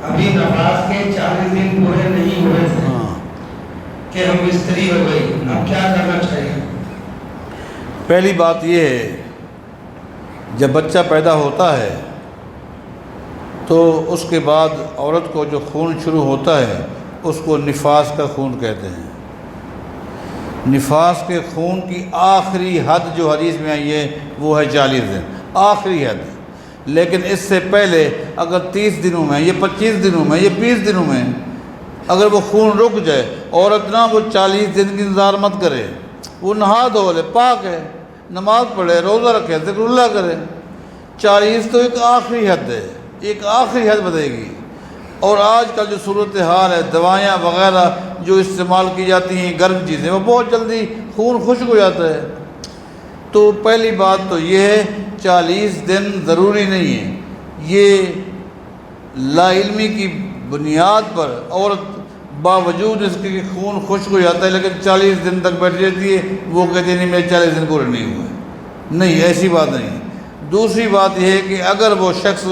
ابھی نفاس کے 40 دن پورے نہیں ہوئے تھے ہاں کہ ہم استری ہو گئی، اب کیا کرنا چاہیے؟ پہلی بات یہ ہے جب بچہ پیدا ہوتا ہے تو اس کے بعد عورت کو جو خون شروع ہوتا ہے اس کو نفاس کا خون کہتے ہیں. نفاس کے خون کی آخری حد جو حدیث میں آئی ہے وہ ہے 40 دن، آخری حد. لیکن اس سے پہلے اگر 30 دنوں میں، یہ 25 دنوں میں، یہ 20 دنوں میں اگر وہ خون رک جائے، عورت نہ وہ 40 دن کی انتظار مت کرے، وہ نہا دھو لے، پاک ہے، نماز پڑھے، روزہ رکھے، ذکر اللہ کرے. 40 تو ایک آخری حد ہے، ایک آخری حد بتائے گی. اور آج کل جو صورتحال ہے، دوائیاں وغیرہ جو استعمال کی جاتی ہیں گرم چیزیں، وہ بہت جلدی خون خشک ہو جاتا ہے. تو پہلی بات تو یہ ہے 40 دن ضروری نہیں ہے. یہ لا علمی کی بنیاد پر عورت باوجود اس کے خون خشک ہو جاتا ہے لیکن 40 دن تک بیٹھ جاتی ہے، وہ کہتے ہیں نہیں میرے 40 دن پورے نہیں ہوئے. نہیں، ایسی بات نہیں. دوسری بات یہ ہے کہ اگر وہ شخص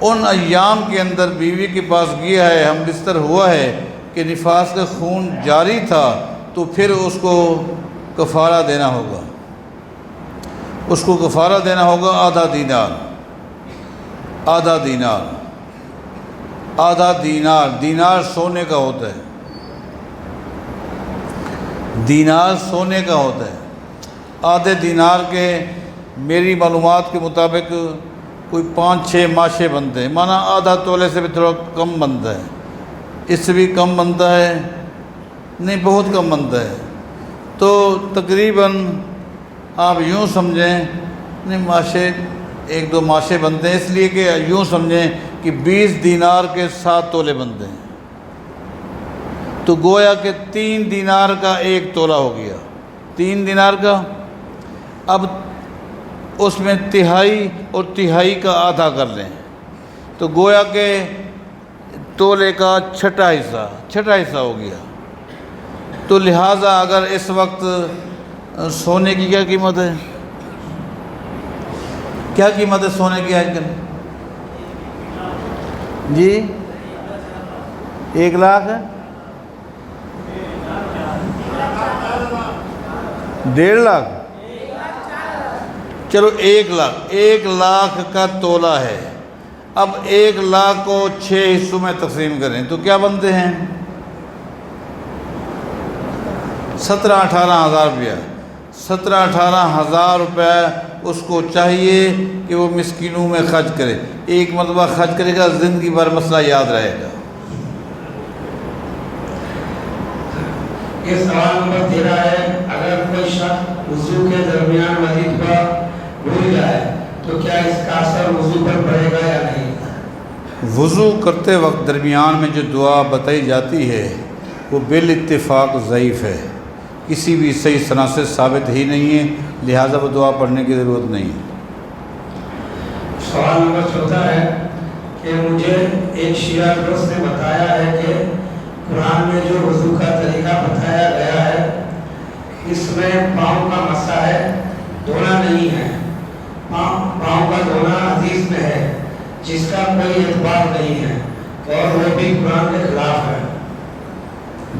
ان ایام کے اندر بیوی کے پاس گیا ہے، ہم بستر ہوا ہے کہ نفاس کا خون جاری تھا، تو پھر اس کو کفارہ دینا ہوگا. اس کو کفارہ دینا ہوگا آدھا دینار. آدھا دینار، آدھا دینار. دینار سونے کا ہوتا ہے، دینار سونے کا ہوتا ہے. آدھے دینار کے میری معلومات کے مطابق کوئی 5-6 ماشے بنتے ہیں، مانا آدھا تولے سے بھی تھوڑا کم بنتا ہے، اس سے بھی کم بنتا ہے، نہیں بہت کم بنتا ہے. تو تقریباً آپ یوں سمجھیں، نہیں ماشے 1-2 ماشے بنتے ہیں، اس لیے کہ یوں سمجھیں کہ 20 دینار کے 7 تولے بنتے ہیں. تو گویا کہ 3 دینار کا 1 تولہ ہو گیا، 3 دینار کا. اب اس میں تہائی اور تہائی کا آدھا کر لیں تو گویا کہ تولے کا چھٹا حصہ ہو گیا. تو لہٰذا اگر اس وقت سونے کی کیا قیمت ہے؟ کیا قیمت ہے سونے کی آج کل؟ جی 1 لاکھ ہے، 1.5 لاکھ. چلو 1 لاکھ، 1 لاکھ کا تولہ ہے. اب 1 لاکھ کو 6 حصوں میں تقسیم کریں تو کیا بنتے ہیں؟ 17-18 ہزار روپیہ. 17-18 ہزار روپے اس کو چاہیے کہ وہ مسکینوں میں خرچ کرے. ایک مرتبہ خرچ کرے گا، زندگی بھر مسئلہ یاد رہے گا. یہ سوال نمبر 13 ہے، اگر کوئی شخص وضو کے درمیان مزید بھول جائے تو کیا اس کا اثر وضو پر پڑے گا یا نہیں؟ وضو کرتے وقت درمیان میں جو دعا بتائی جاتی ہے وہ بالاتفاق ضعیف ہے، کسی بھی صحیح سند سے ثابت ہی نہیں ہے، لہٰذا وہ دعا پڑھنے کی ضرورت نہیں. سوال نمبر 14 ہے کہ مجھے ایک شیعہ دوست نے بتایا ہے کہ قرآن میں جو وضو کا طریقہ بتایا گیا ہے اس میں پاؤں کا مسح ہے، دھونا نہیں ہے. پاؤں کا دھونا حدیث میں ہے جس کا کوئی اعتبار نہیں ہے اور وہ بھی قرآن کے خلاف ہے.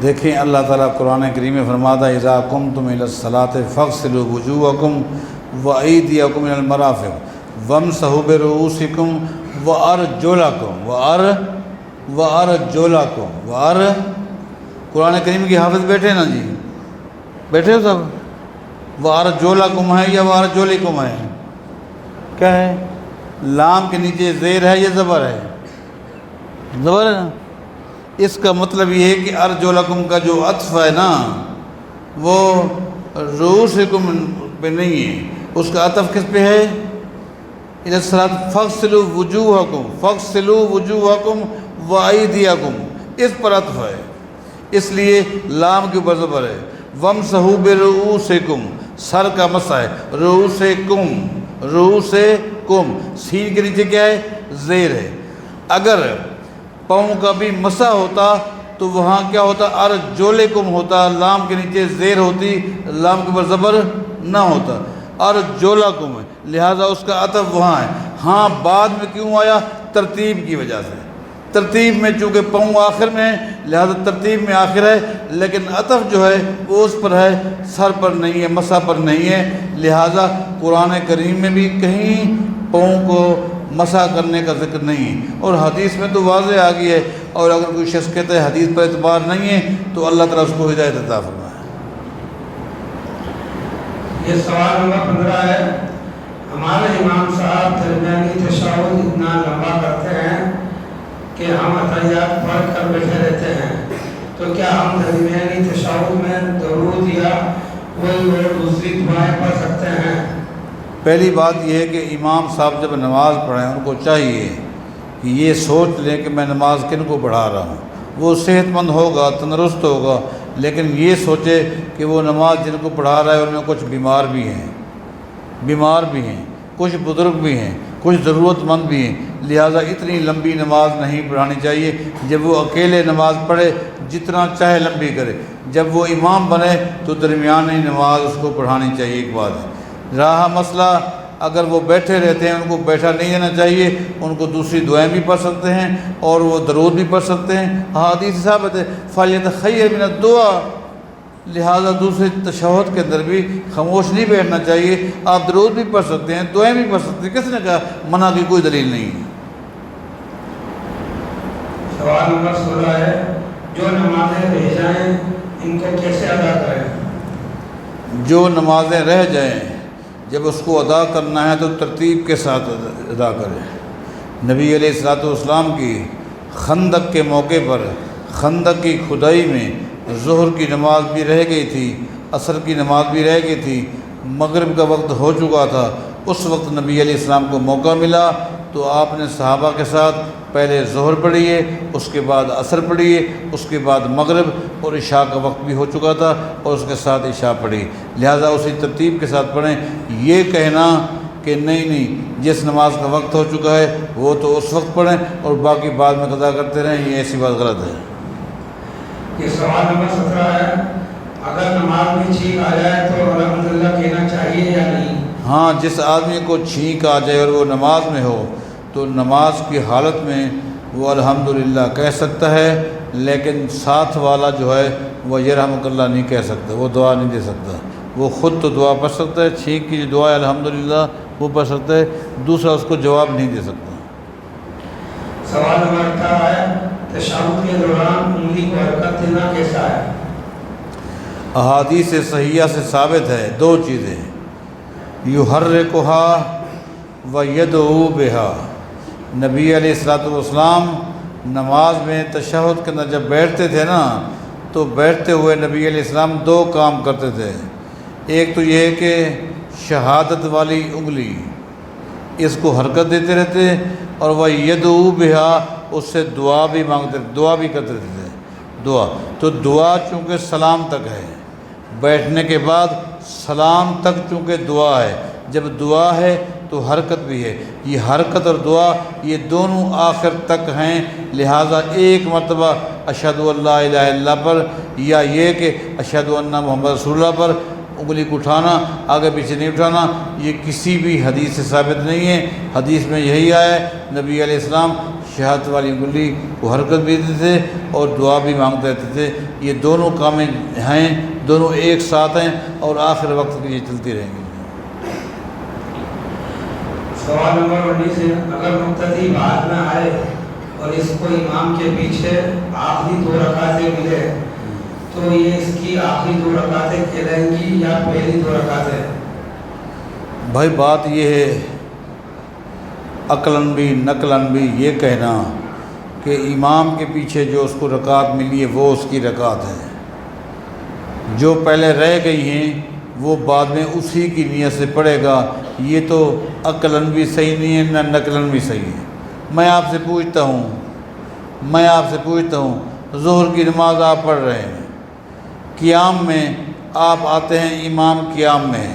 دیکھیں اللہ تعالیٰ قرآن کریم میں فرماتا ہے اذا قمتم الی الصلاۃ فاغسلوا وجوہکم وایدیکم الی المرافق وامسحوا برؤوسکم وارجلکم قرآن کریم کی حافظ بیٹھے نا جی، بیٹھے ہو سب؟ وَأَرْجُلَكُمْ ہے یا وَأَرْجُلِكُمْ ہے؟ کیا ہے؟ لام کے نیچے زیر ہے یا زبر ہے؟ زبر ہے نا۔ اس کا مطلب یہ ہے کہ ارجلکم کا جو عطف ہے نا وہ رؤوسکم پہ نہیں ہے، اس کا عطف کس پہ ہے؟ اِلَى الصَّلَاةِ فَاغْسِلُوا وُجُوهَكُمْ فَاغْسِلُوا وُجُوهَكُمْ وَأَيْدِيَكُمْ، اس پر عطف ہے، اس لیے لام کے اوپر زبر ہے۔ وَامْسَحُوا بِرُؤُوسِكُمْ، سر کا مسح ہے، رؤوسکم، رؤوسکم، سین کے نیچے کیا ہے؟ زیر ہے۔ اگر پاؤں کا بھی مسح ہوتا تو وہاں کیا ہوتا؟ ارجلکم ہوتا، لام کے نیچے زیر ہوتی، لام کے اوپر زبر نہ ہوتا، ارجلکم ہے، لہٰذا اس کا عطف وہاں ہے۔ ہاں بعد میں کیوں آیا؟ ترتیب کی وجہ سے، ترتیب میں چونکہ پاؤں آخر میں ہے لہٰذا ترتیب میں آخر ہے، لیکن عطف جو ہے وہ اس پر ہے، سر پر نہیں ہے، مسح پر نہیں ہے، لہٰذا قرآن کریم میں بھی کہیں پاؤں کو مسح کرنے کا ذکر نہیں ہے، اور حدیث میں تو واضح آ گئی ہے، اور اگر کوئی شخص کہتا ہے حدیث پر اعتبار نہیں ہے تو اللہ تعالیٰ اس کو ہدایت عطا فرمائے۔ یہ سوال نمبر 15 ہے، ہمارے امام صاحب درمیانی تشہد اتنا لمبا کرتے ہیں کہ ہم اتحیات پڑھ کر بیٹھے رہتے ہیں، تو کیا ہم درمیانی تشہد میں درود یا کوئی اور دوسری دعائیں پڑھ سکتے ہیں؟ پہلی بات یہ ہے کہ امام صاحب جب نماز پڑھیں ان کو چاہیے کہ یہ سوچ لیں کہ میں نماز کن کو پڑھا رہا ہوں، وہ صحت مند ہوگا، تندرست ہوگا، لیکن یہ سوچے کہ وہ نماز جن کو پڑھا رہا ہے ان میں کچھ بیمار بھی ہیں، کچھ بزرگ بھی ہیں، کچھ ضرورت مند بھی ہیں، لہٰذا اتنی لمبی نماز نہیں پڑھانی چاہیے۔ جب وہ اکیلے نماز پڑھے جتنا چاہے لمبی کرے، جب وہ امام بنے تو درمیانی نماز اس کو پڑھانی چاہیے۔ ایک بات ہے۔ رہا مسئلہ اگر وہ بیٹھے رہتے ہیں ان کو بیٹھا نہیں دینا چاہیے، ان کو دوسری دعائیں بھی پڑھ سکتے ہیں اور وہ درود بھی پڑھ سکتے ہیں، حدیث ثابت ہے فَلْيَتَخَيَّرْ مِنَ الدُّعَاء، لہٰذا دوسرے تشہد کے اندر بھی خاموش نہیں بیٹھنا چاہیے، آپ درود بھی پڑھ سکتے ہیں، دعائیں بھی پڑھ سکتے ہیں، کس نے کہا منع کی کوئی دلیل نہیں ہے۔ سوال نمبر 16 ہے، جو نمازیں رہ جائیں ان کو کیسے ادا کریں؟ جو نمازیں رہ جائیں جب اس کو ادا کرنا ہے تو ترتیب کے ساتھ ادا کریں۔ نبی علیہ الصلوۃ والسلام کی خندق کے موقع پر خندق کی کھدائی میں ظہر کی نماز بھی رہ گئی تھی، عصر کی نماز بھی رہ گئی تھی، مغرب کا وقت ہو چکا تھا، اس وقت نبی علیہ السلام کو موقع ملا تو آپ نے صحابہ کے ساتھ پہلے ظہر پڑھی ہے، اس کے بعد عصر پڑھی ہے، اس کے بعد مغرب، اور عشاء کا وقت بھی ہو چکا تھا اور اس کے ساتھ عشاء پڑھی، لہٰذا اسی ترتیب کے ساتھ پڑھیں۔ یہ کہنا کہ نہیں جس نماز کا وقت ہو چکا ہے وہ تو اس وقت پڑھیں اور باقی بعد میں قضا کرتے رہیں، یہ ایسی بات غلط ہے۔ یہ سوال نمبر 17 ہے، اگر نماز میں چھینک آ جائے تو الحمدللہ کہنا چاہیے یا نہیں؟ ہاں، جس آدمی کو چھینک آ جائے اور وہ نماز میں ہو تو نماز کی حالت میں وہ الحمدللہ کہہ سکتا ہے، لیکن ساتھ والا جو ہے وہ یرحمک اللہ نہیں کہہ سکتا، وہ دعا نہیں دے سکتا، وہ خود تو دعا پڑھ سکتا ہے، چھینک کی جو دعا ہے الحمدللہ وہ پڑھ سکتا ہے، دوسرا اس کو جواب نہیں دے سکتا۔ سوال نمبر 18 ہے، تشہد کے دوران انگلی کو حرکت دینا کیسا ہے؟ احادیث صحیحہ سے ثابت ہے دو چیزیں، یحرکھا و یدعو بہا۔ نبی علیہ الصلوۃ والسلام نماز میں تشہد کے اندر جب بیٹھتے تھے نا تو بیٹھتے ہوئے نبی علیہ السلام دو کام کرتے تھے، ایک تو یہ ہے کہ شہادت والی انگلی اس کو حرکت دیتے رہتے اور وہ یدعو بہا، اس سے دعا بھی مانگتے، دعا بھی کرتے تھے، دعا تو دعا چونکہ سلام تک ہے، بیٹھنے کے بعد سلام تک چونکہ دعا ہے، جب دعا ہے تو حرکت بھی ہے، یہ حرکت اور دعا یہ دونوں آخر تک ہیں، لہٰذا ایک مرتبہ اشہد ان لا الہ الا اللہ پر یا یہ کہ اشہد ان محمد رسول اللہ پر انگلی کو اٹھانا، آگے پیچھے نہیں اٹھانا، یہ کسی بھی حدیث سے ثابت نہیں ہے۔ حدیث میں یہی آیا ہے، نبی علیہ السلام شہادت والی انگلی کو حرکت بھی دیتے تھے اور دعا بھی مانگتے رہتے تھے، یہ دونوں کامیں ہیں، دونوں ایک ساتھ ہیں اور آخر وقت کے یہ چلتی رہیں گی۔ سوال نمبر 19 ہے، اگر مقتدی بعد میں آئے اور اس کو امام کے پیچھے آخری 2 رکعتیں ملے تو یہ اس کی آخری 2 رکعتیں کہلائیں گی یا پہلی 2 رکعتیں؟ بھائی بات یہ ہے، عقلاً بھی نقلاً بھی یہ کہنا کہ امام کے پیچھے جو اس کو رکعت ملی ہے وہ اس کی رکعت ہے، جو پہلے رہ گئی ہیں وہ بعد میں اسی کی نیت سے پڑھے گا، یہ تو عقلاً بھی صحیح نہیں ہے نہ نقلاً بھی صحیح ہے۔ میں آپ سے پوچھتا ہوں ظہر کی نماز آپ پڑھ رہے ہیں، قیام میں آپ آتے ہیں، امام قیام میں ہے،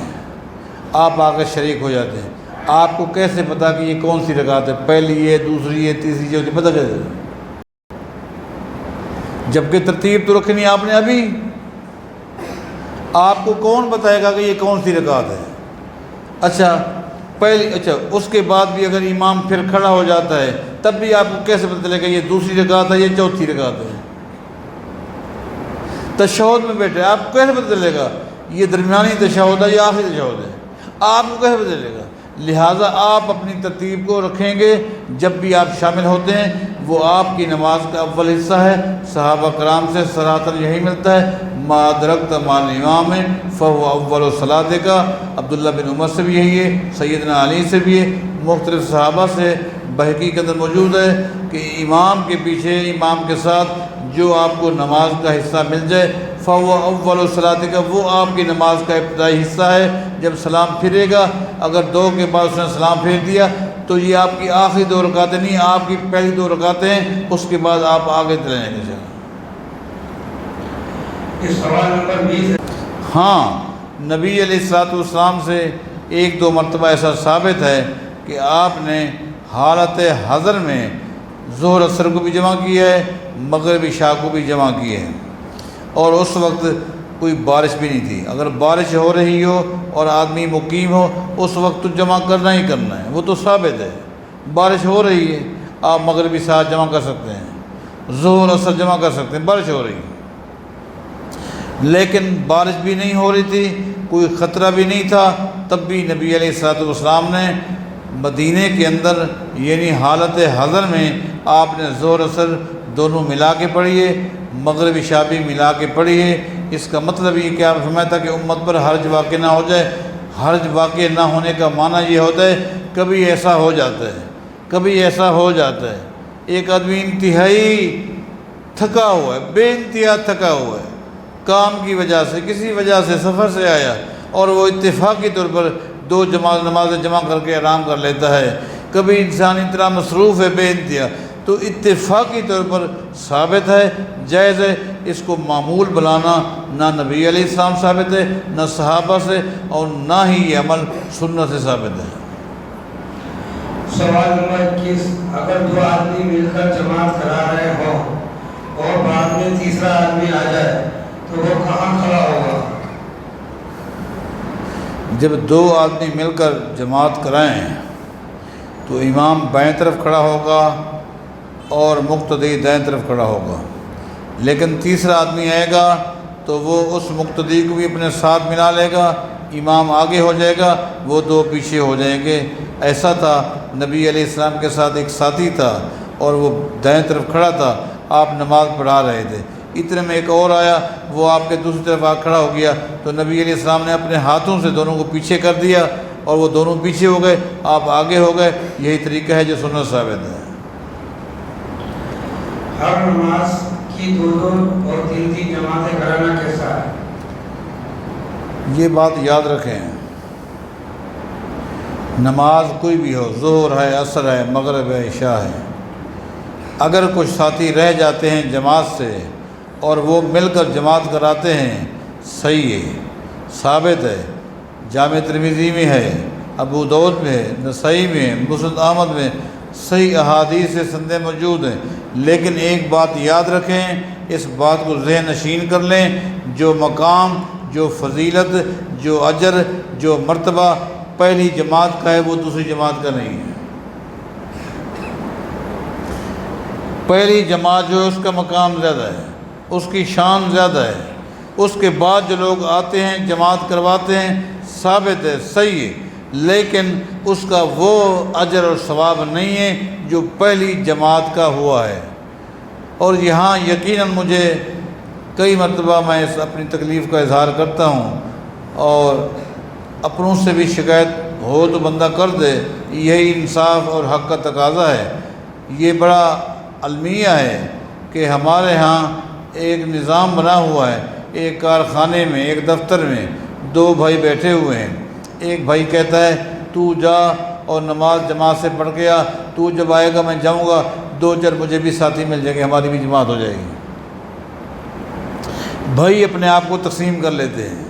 آپ آ کے شریک ہو جاتے ہیں، آپ کو کیسے پتا کہ یہ کون سی رکعت ہے، پہلی ہے، دوسری ہے، تیسری ہے، پتہ کیسے؟ جبکہ ترتیب تو رکھنی آپ نے ابھی، آپ کو کون بتائے گا کہ یہ کون سی رکعت ہے؟ اچھا اس کے بعد بھی اگر امام پھر کھڑا ہو جاتا ہے تب بھی آپ کو کیسے پتہ چلے گا یہ دوسری رکعت ہے یہ چوتھی رکعت ہے؟ تشہد میں بیٹھے آپ کو کیسے پتہ چلے گا یہ درمیانی تشہد ہے یا آخری تشہد ہے؟ آپ کو کیسے پتہ چلے گا؟ لہٰذا آپ اپنی ترتیب کو رکھیں گے، جب بھی آپ شامل ہوتے ہیں وہ آپ کی نماز کا اول حصہ ہے۔ صحابہ کرام سے صراحتاً یہی ملتا ہے، ما ادرکت مع الامام فهو اول صلاۃ کا۔ عبداللہ بن عمر سے بھی یہی ہے، سیدنا علی سے بھی ہے، مختلف صحابہ سے بہقی کے اندر موجود ہے کہ امام کے پیچھے، امام کے ساتھ جو آپ کو نماز کا حصہ مل جائے فهو اول صلاۃ کا، وہ آپ کی نماز کا ابتدائی حصہ ہے۔ جب سلام پھرے گا، اگر 2 کے بعد اس نے سلام پھیر دیا تو یہ آپ کی آخری 2 رکعتیں نہیں، آپ کی پہلی 2 رکعتیں ہیں، اس کے بعد آپ آگے چلیں گے۔ یہ سوال نمبر 20 ہے۔ ہاں، نبی علیہ الصلوۃ والسلام سے 1-2 مرتبہ ایسا ثابت ہے کہ آپ نے حالت حضر میں ظہر اثر کو بھی جمع کیا ہے، مغرب عشاء کو بھی جمع کیے ہیں، اور اس وقت کوئی بارش بھی نہیں تھی۔ اگر بارش ہو رہی ہو اور آدمی مقیم ہو اس وقت تو جمع کرنا ہی کرنا ہے، وہ تو ثابت ہے۔ بارش ہو رہی ہے، آپ مغربی ساعت جمع کر سکتے ہیں، ظہر اثر جمع کر سکتے ہیں، بارش ہو رہی ہے۔ لیکن بارش بھی نہیں ہو رہی تھی، کوئی خطرہ بھی نہیں تھا، تب بھی نبی علیہ الصلوۃ والسلام نے مدینے کے اندر یعنی حالت حضر میں آپ نے ظہر اثر دونوں ملا کے پڑھی ہے، مغرب عشاء بھی ملا کے پڑھی ہے۔ اس کا مطلب یہ کہ آپ فرماتا کہ امت پر حرج واقع نہ ہو جائے۔ حرج واقع نہ ہونے کا معنی یہ ہوتا ہے کبھی ایسا ہو جاتا ہے، ایک آدمی انتہائی تھکا ہوا ہے، بے انتہا تھکا ہوا ہے، کام کی وجہ سے، کسی وجہ سے سفر سے آیا، اور وہ اتفاقی طور پر 2 نمازیں جمع کر کے آرام کر لیتا ہے۔ کبھی انسان اتنا مصروف ہے بے انتہا، تو اتفاقی طور پر ثابت ہے، جائز ہے، اس کو معمول بنانا نہ نبی علیہ السلام ثابت ہے، نہ صحابہ سے، اور نہ ہی یہ عمل سنت سے ثابت ہے۔ سوال نمبر 21، اگر 2 آدمی مل کر جماعت کرا رہے ہوں اور بعد میں تیسرا آدمی آ جائے تو وہ کہاں کھڑا ہوگا؟ جب 2 آدمی مل کر جماعت کرائیں تو امام بائیں طرف کھڑا ہوگا اور مقتدی دائیں طرف کھڑا ہوگا، لیکن تیسرا آدمی آئے گا تو وہ اس مقتدی کو بھی اپنے ساتھ ملا لے گا، امام آگے ہو جائے گا، وہ 2 پیچھے ہو جائیں گے۔ ایسا تھا، نبی علیہ السلام کے ساتھ ایک ساتھی تھا اور وہ دائیں طرف کھڑا تھا، آپ نماز پڑھا رہے تھے، اتنے میں ایک اور آیا، وہ آپ کے دوسری طرف آ کھڑا ہو گیا، تو نبی علیہ السلام نے اپنے ہاتھوں سے دونوں کو پیچھے کر دیا اور وہ دونوں پیچھے ہو گئے، آپ آگے ہو گئے۔ یہی طریقہ ہے جو سنت ثابت ہے۔ ہر نماز کی 2 اور 3 جماعتیں کرانا کیسا ہے؟ یہ بات یاد رکھیں، نماز کوئی بھی ہو، ظہر ہے، عصر ہے، مغرب ہے، عشاء ہے، اگر کچھ ساتھی رہ جاتے ہیں جماعت سے اور وہ مل کر جماعت کراتے ہیں، صحیح ہے، ثابت ہے، جامع ترمذی میں ہے، ابو داؤد میں ہے، نسائی میں ہے، مسند احمد میں صحیح احادیث سے سندیں موجود ہیں۔ لیکن ایک بات یاد رکھیں، اس بات کو ذہن نشین کر لیں، جو مقام، جو فضیلت، جو اجر، جو مرتبہ پہلی جماعت کا ہے وہ دوسری جماعت کا نہیں ہے۔ پہلی جماعت جو ہے اس کا مقام زیادہ ہے، اس کی شان زیادہ ہے، اس کے بعد جو لوگ آتے ہیں جماعت کرواتے ہیں، ثابت ہے، صحیح ہے، لیکن اس کا وہ اجر اور ثواب نہیں ہے جو پہلی جماعت کا ہوا ہے۔ اور یہاں یقیناً مجھے کئی مرتبہ میں اس اپنی تکلیف کا اظہار کرتا ہوں، اور اپنوں سے بھی شکایت ہو تو بندہ کر دے، یہی انصاف اور حق کا تقاضا ہے۔ یہ بڑا المیہ ہے کہ ہمارے ہاں ایک نظام بنا ہوا ہے، ایک کارخانے میں، ایک دفتر میں دو بھائی بیٹھے ہوئے ہیں۔ ایک بھائی کہتا ہے تو جا اور نماز جماعت سے پڑھ کے آ، تو جب آئے گا میں جاؤں گا، دو چار مجھے بھی ساتھی مل جائیں گے، ہماری بھی جماعت ہو جائے گی۔ بھائی اپنے آپ کو تقسیم کر لیتے ہیں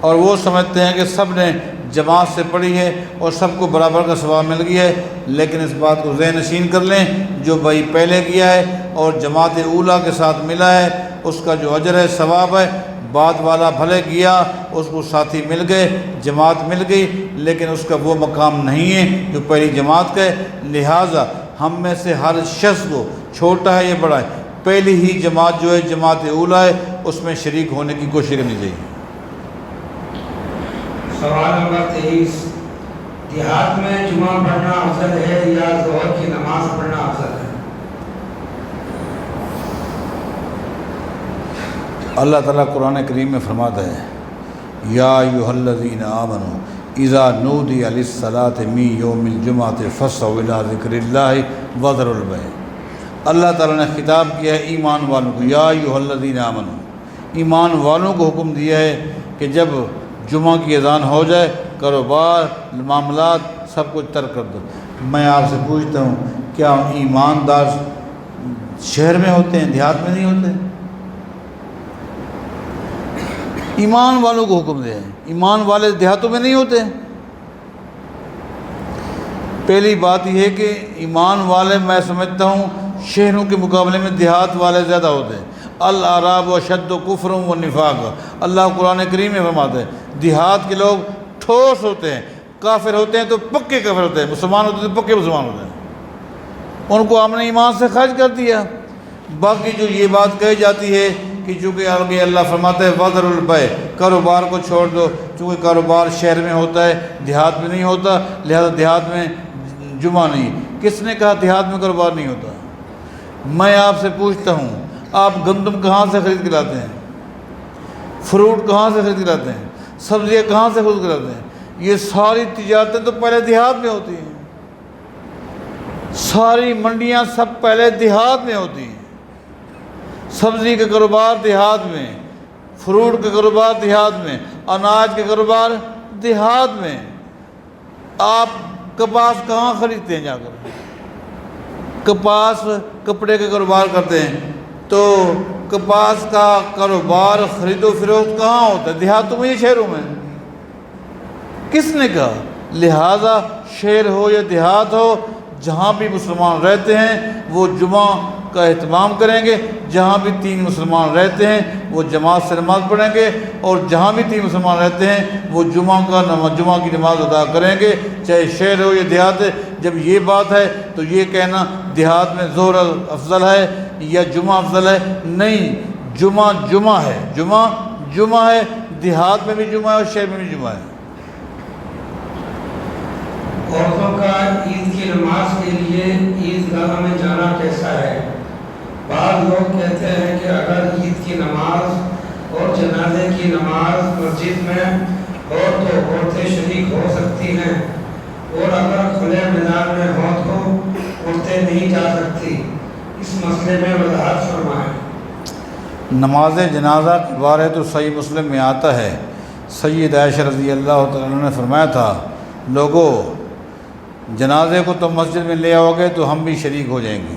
اور وہ سمجھتے ہیں کہ سب نے جماعت سے پڑھی ہے اور سب کو برابر کا ثواب مل گیا ہے، لیکن اس بات کو ذہن نشین کر لیں، جو بھائی پہلے کیا ہے اور جماعت اولیٰ کے ساتھ ملا ہے، اس کا جو اجر ہے، ثواب ہے، بعد والا بھلے کیا، اس کو ساتھی مل گئے، جماعت مل گئی، لیکن اس کا وہ مقام نہیں ہے جو پہلی جماعت کا ہے۔ لہٰذا ہم میں سے ہر شخص کو، چھوٹا ہے یا بڑا ہے، پہلی ہی جماعت جو ہے جماعت اولیٰ ہے، اس میں شریک ہونے کی کوشش کرنی چاہیے۔ سوال نمبر 23، دیہات میں جمعہ پڑھنا افضل ہے یا ظہر کی نماز پڑھنا افضل ہے؟ اللہ تعالیٰ قرآن کریم میں فرماتا ہے یا ایھا الذین آمنوا اذا نودی للصلاۃ من یوم الجمعۃ فاسعوا الی ذکر اللہ وذروا البیع۔ اللہ تعالیٰ نے خطاب کیا ہے ایمان والوں کو، یا ایھا الذین آمنوا، ایمان والوں کو حکم دیا ہے کہ جب جمعہ کی اذان ہو جائے، کاروبار، معاملات سب کچھ ترک کر دو۔ میں آپ سے پوچھتا ہوں، کیا ایماندار شہر میں ہوتے ہیں، دیہات میں نہیں ہوتے؟ ایمان والوں کو حکم دیا ہے، ایمان والے دیہاتوں میں نہیں ہوتے۔ پہلی بات یہ ہے کہ ایمان والے میں سمجھتا ہوں شہروں کے مقابلے میں دیہات والے زیادہ ہوتے ہیں۔ الاعراب اشد کفرا و نفاقا، اللہ قرآن کریم میں فرماتا ہے دیہات کے لوگ ٹھوس ہوتے ہیں، کافر ہوتے ہیں تو پکے کافر ہوتے ہیں، مسلمان ہوتے ہیں تو پکے مسلمان ہوتے ہیں، ان کو ہم نے ایمان سے خارج کر دیا۔ باقی جو یہ بات کہی جاتی ہے کہ چونکہ آگے اللہ فرماتا ہے وذروا البیع، کاروبار کو چھوڑ دو، چونکہ کاروبار شہر میں ہوتا ہے دیہات میں نہیں ہوتا، لہذا دیہات میں جمعہ نہیں۔ کس نے کہا دیہات میں کاروبار نہیں ہوتا؟ میں آپ سے پوچھتا ہوں، آپ گندم کہاں سے خرید کے لاتے ہیں؟ فروٹ کہاں سے خرید کے لاتے ہیں؟ سبزیاں کہاں سے خرید کے لاتے ہیں؟ یہ ساری تجارتیں تو پہلے دیہات میں ہوتی ہیں، ساری منڈیاں سب پہلے دیہات میں ہوتی ہیں۔ سبزی کا کاروبار دیہات میں، فروٹ کا کاروبار دیہات میں، اناج کا کاروبار دیہات میں۔ آپ کپاس کہاں خریدتے ہیں؟ جا کر کپاس کپڑے کا کاروبار کرتے ہیں تو کپاس کا کاروبار خرید و فروخت کہاں ہوتا ہے؟ دیہاتوں میں یا شہروں میں؟ کس نے کہا؟ لہٰذا شہر ہو یا دیہات ہو، جہاں بھی مسلمان رہتے ہیں وہ جمعہ کا اہتمام کریں گے، جہاں بھی 3 مسلمان رہتے ہیں وہ جماعت سے نماز پڑھیں گے، اور جہاں بھی 3 مسلمان رہتے ہیں وہ جمعہ کی نماز ادا کریں گے، چاہے شہر ہو یا دیہات ہے۔ جب یہ بات ہے تو یہ کہنا دیہات میں ظہر افضل ہے یا جمعہ افضل ہے، نہیں، جمعہ ہے، جمعہ ہے، دیہات میں بھی جمعہ ہے اور شہر میں بھی جمعہ ہے۔ عورتوں کا عید کی نماز کے لیے عیدگاہ میں جانا کیسا ہے؟ بعض لوگ کہتے ہیں کہ اگر عید کی نماز اور جنازے کی نماز مسجد میں ہو تو عورتیں شریک ہو سکتی ہیں، اور اگر کھلے میدان میں ہو تو عورتیں نہیں جا سکتی، اس مسئلے میں وضاحت فرمائیں۔ نماز جنازہ کے بارے تو صحیح مسلم میں آتا ہے، سید عائشہ رضی اللہ تعالیٰ عنہ نے فرمایا تھا، لوگوں جنازے کو تو مسجد میں لے آؤ گے تو ہم بھی شریک ہو جائیں گے۔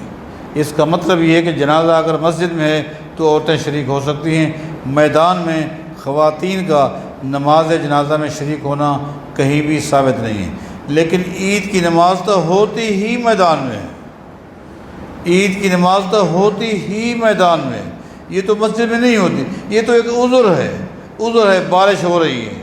اس کا مطلب یہ ہے کہ جنازہ اگر مسجد میں ہے تو عورتیں شریک ہو سکتی ہیں۔ میدان میں خواتین کا نماز جنازہ میں شریک ہونا کہیں بھی ثابت نہیں ہے، لیکن عید کی نماز تو ہوتی ہی میدان میں ہے، عید کی نماز تو ہوتی ہی میدان میں، یہ تو مسجد میں نہیں ہوتی، یہ تو ایک عذر ہے، بارش ہو رہی ہے،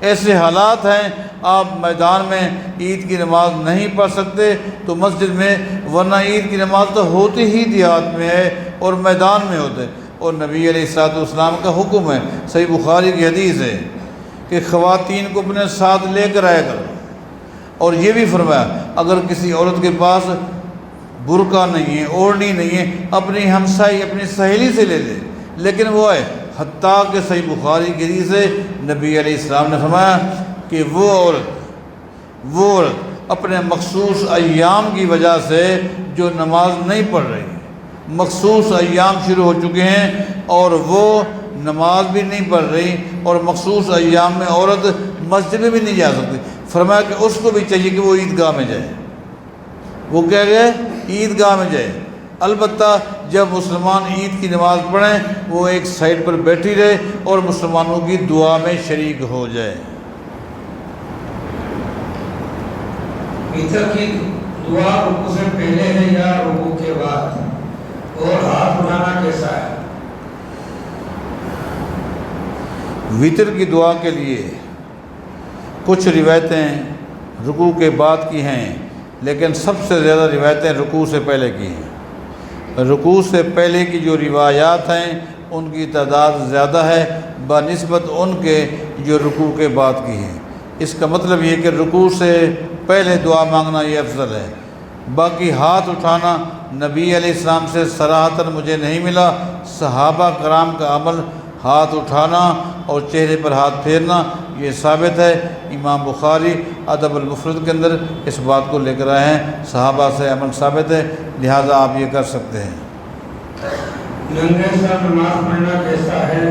ایسے حالات ہیں آپ میدان میں عید کی نماز نہیں پڑھ سکتے تو مسجد میں، ورنہ عید کی نماز تو ہوتی ہی دیہات میں ہے اور میدان میں ہوتے، اور نبی علیہ الصلوۃ والسلام کا حکم ہے، صحیح بخاری کی حدیث ہے کہ خواتین کو اپنے ساتھ لے کر آیا کرو، اور یہ بھی فرمایا اگر کسی عورت کے پاس برقع نہیں ہے، اوڑھنی نہیں ہے، اپنی ہمسائی اپنی سہیلی سے لے لے، لیکن وہ ہے حتیٰ کہ صحیح بخاری کی حدیث سے نبی علیہ السلام نے فرمایا کہ وہ عورت اپنے مخصوص ایام کی وجہ سے جو نماز نہیں پڑھ رہی، مخصوص ایام شروع ہو چکے ہیں اور وہ نماز بھی نہیں پڑھ رہی اور مخصوص ایام میں عورت مسجد میں بھی نہیں جا سکتی، فرمایا کہ اس کو بھی چاہیے کہ وہ عیدگاہ میں جائے۔ وہ کہہ گئے عیدگاہ میں جائے، البتہ جب مسلمان عید کی نماز پڑھیں وہ ایک سائڈ پر بیٹھی رہے اور مسلمانوں کی دعا میں شریک ہو جائے۔ وطر کی دعا رکوع سے پہلے ہے یا رکوع کے بعد، اور ہاتھ اٹھانا کیسا ہے؟ وطر کی دعا کے لیے کچھ روایتیں رکوع کے بعد کی ہیں، لیکن سب سے زیادہ روایتیں رکوع سے پہلے کی ہیں۔ رکوع سے پہلے کی جو روایات ہیں ان کی تعداد زیادہ ہے بنسبت ان کے جو رکوع کے بعد کی ہیں۔ اس کا مطلب یہ کہ رکوع سے پہلے دعا مانگنا یہ افضل ہے۔ باقی ہاتھ اٹھانا نبی علیہ السلام سے صراحتاً مجھے نہیں ملا، صحابہ کرام کا عمل ہاتھ اٹھانا اور چہرے پر ہاتھ پھیرنا یہ ثابت ہے۔ امام بخاری ادب المفرد کے اندر اس بات کو لے کر آئے ہیں، صحابہ سے عمل ثابت ہے، لہٰذا آپ یہ کر سکتے ہیں۔ ننگے سر نماز پڑھنا کیسا ہے،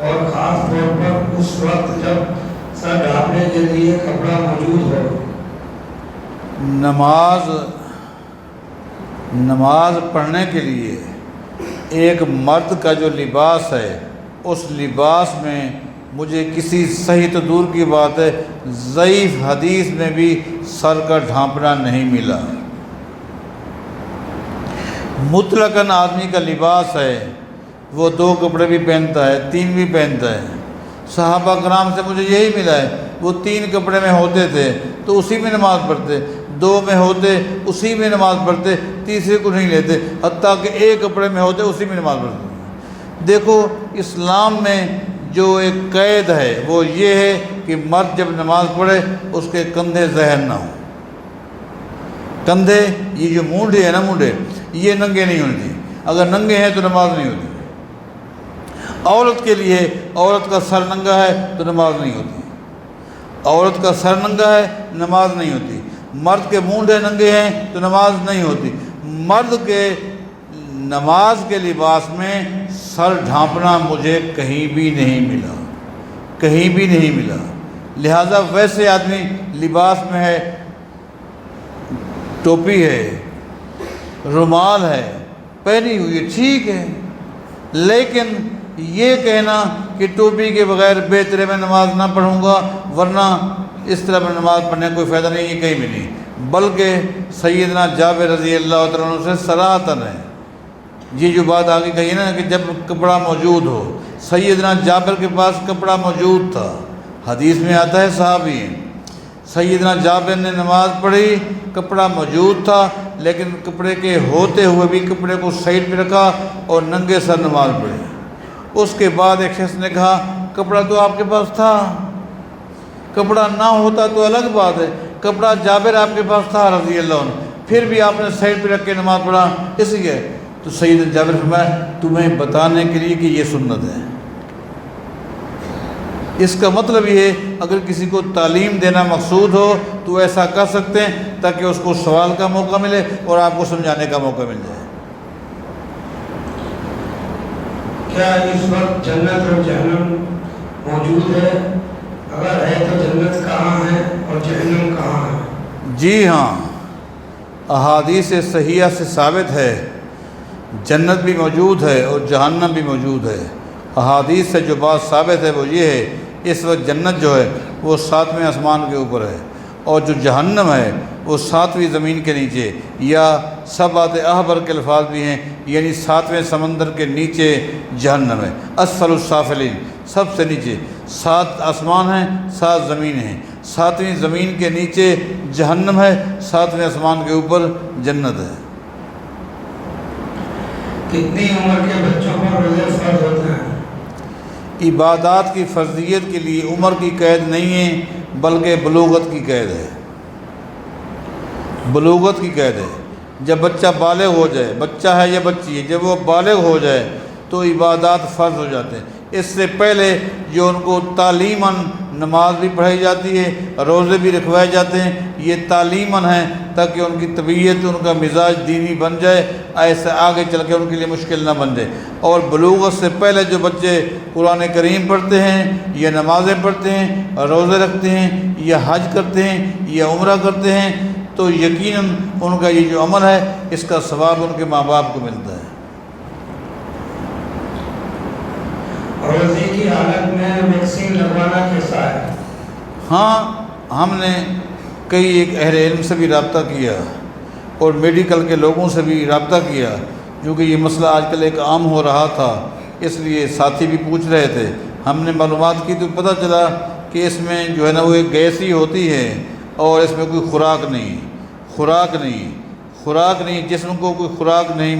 اور خاص طور پر اس وقت جب سر ڈھانپنے کے لیے کپڑا موجود ہو؟ نماز پڑھنے کے لیے ایک مرد کا جو لباس ہے اس لباس میں مجھے کسی صحیح تو دور کی بات ہے ضعیف حدیث میں بھی سر کا ڈھانپنا نہیں ملا۔ مطلقاً آدمی کا لباس ہے وہ 2 کپڑے بھی پہنتا ہے، 3 بھی پہنتا ہے۔ صحابہ کرام سے مجھے یہی ملا ہے، وہ 3 کپڑے میں ہوتے تھے تو اسی میں نماز پڑھتے، 2 میں ہوتے اسی میں نماز پڑھتے، تیسرے کو نہیں لیتے، حتیٰ کہ 1 کپڑے میں ہوتے اسی میں نماز پڑھتے۔ دیکھو اسلام میں جو ایک قید ہے وہ یہ ہے کہ مرد جب نماز پڑھے اس کے کندھے ظاہر نہ ہوں۔ کندھے یہ جو مونڈے ہیں نا، مونڈے یہ ننگے نہیں ہونے چاہیے، اگر ننگے ہیں تو نماز نہیں ہوتی۔ عورت کے لیے عورت کا سر ننگا ہے تو نماز نہیں ہوتی، عورت کا سر ننگا ہے نماز نہیں ہوتی۔ مرد کے مونڈے ننگے ہیں تو نماز نہیں ہوتی۔ مرد کے نماز کے لباس میں سر ڈھانپنا مجھے کہیں بھی نہیں ملا، کہیں بھی نہیں ملا۔ لہٰذا ویسے آدمی لباس میں ہے، ٹوپی ہے، رومال ہے، پہنی ہوئی ہے، ٹھیک ہے، لیکن یہ کہنا کہ ٹوپی کے بغیر بہتر میں نماز نہ پڑھوں گا ورنہ اس طرح میں نماز پڑھنے کا کوئی فائدہ نہیں، یہ کہیں بھی نہیں۔ بلکہ سیدنا جابر رضی اللہ تعالیٰ عنہ سے صراحتاً ہے یہ جو بات آگے کہی نا کہ جب کپڑا موجود ہو، سیدنا جابر کے پاس کپڑا موجود تھا، حدیث میں آتا ہے صحابی ہیں، سیدنا جابر نے نماز پڑھی، کپڑا موجود تھا لیکن کپڑے کے ہوتے ہوئے بھی کپڑے کو سائڈ پہ رکھا اور ننگے سر نماز پڑھی۔ اس کے بعد ایک شخص نے کہا کپڑا تو آپ کے پاس تھا، کپڑا نہ ہوتا تو الگ بات ہے، کپڑا جابر آپ کے پاس تھا رضی اللہ عنہ، پھر بھی آپ نے سائڈ پہ رکھ کے نماز پڑھا، اس لیے تو سیدنا جابر فرمایا تمہیں بتانے کے لیے کہ یہ سنت ہے۔ اس کا مطلب یہ ہے اگر کسی کو تعلیم دینا مقصود ہو تو ایسا کر سکتے ہیں تاکہ اس کو سوال کا موقع ملے اور آپ کو سمجھانے کا موقع مل جائے۔ کیا اس وقت جنت اور جہنم موجود ہے؟ اگر ہے تو جنت کہاں ہے اور جہنم کہاں ہے؟ جی ہاں، احادیث صحیحہ سے ثابت ہے جنت بھی موجود ہے اور جہنم بھی موجود ہے۔ احادیث سے جو بات ثابت ہے وہ یہ ہے اس وقت جنت جو ہے وہ 7ویں آسمان کے اوپر ہے اور جو جہنم ہے وہ 7ویں زمین کے نیچے، یا سبعۃ احبر کے الفاظ بھی ہیں، یعنی 7ویں سمندر کے نیچے جہنم ہے۔ اسفل السافلین، سب سے نیچے 7 آسمان ہیں، 7 زمین ہیں، 7ویں زمین کے نیچے جہنم ہے، 7ویں آسمان کے اوپر جنت ہے۔ کتنی عمر کے بچوں پر روزے فرض ہوتے ہیں؟ عبادات کی فرضیت کے لیے عمر کی قید نہیں ہے بلکہ بلوغت کی قید ہے، بلوغت کی قید ہے۔ جب بچہ بالغ ہو جائے، بچہ ہے یا بچی ہے، جب وہ بالغ ہو جائے تو عبادات فرض ہو جاتے ہیں۔ اس سے پہلے جو ان کو تعلیماً نماز بھی پڑھائی جاتی ہے، روزے بھی رکھوائے جاتے ہیں، یہ تعلیماً ہیں تاکہ ان کی طبیعت، ان کا مزاج دینی بن جائے، ایسے آگے چل کے ان کے لیے مشکل نہ بن جائے۔ اور بلوغت سے پہلے جو بچے قرآن کریم پڑھتے ہیں یا نمازیں پڑھتے ہیں، روزے رکھتے ہیں یا حج کرتے ہیں یا عمرہ کرتے ہیں، تو یقیناً ان کا یہ جو عمل ہے اس کا ثواب ان کے ماں باپ کو ملتا ہے۔ روزے کی حالت میں ویکسین لگوانا کیسا ہے؟ ہاں، ہم نے کئی ایک اہل علم سے بھی رابطہ کیا اور میڈیکل کے لوگوں سے بھی رابطہ کیا، کیونکہ یہ مسئلہ آج کل ایک عام ہو رہا تھا، اس لیے ساتھی بھی پوچھ رہے تھے۔ ہم نے معلومات کی تو پتہ چلا کہ اس میں جو ہے نا وہ ایک گیس ہی ہوتی ہے اور اس میں کوئی خوراک نہیں، جسم کو کوئی خوراک نہیں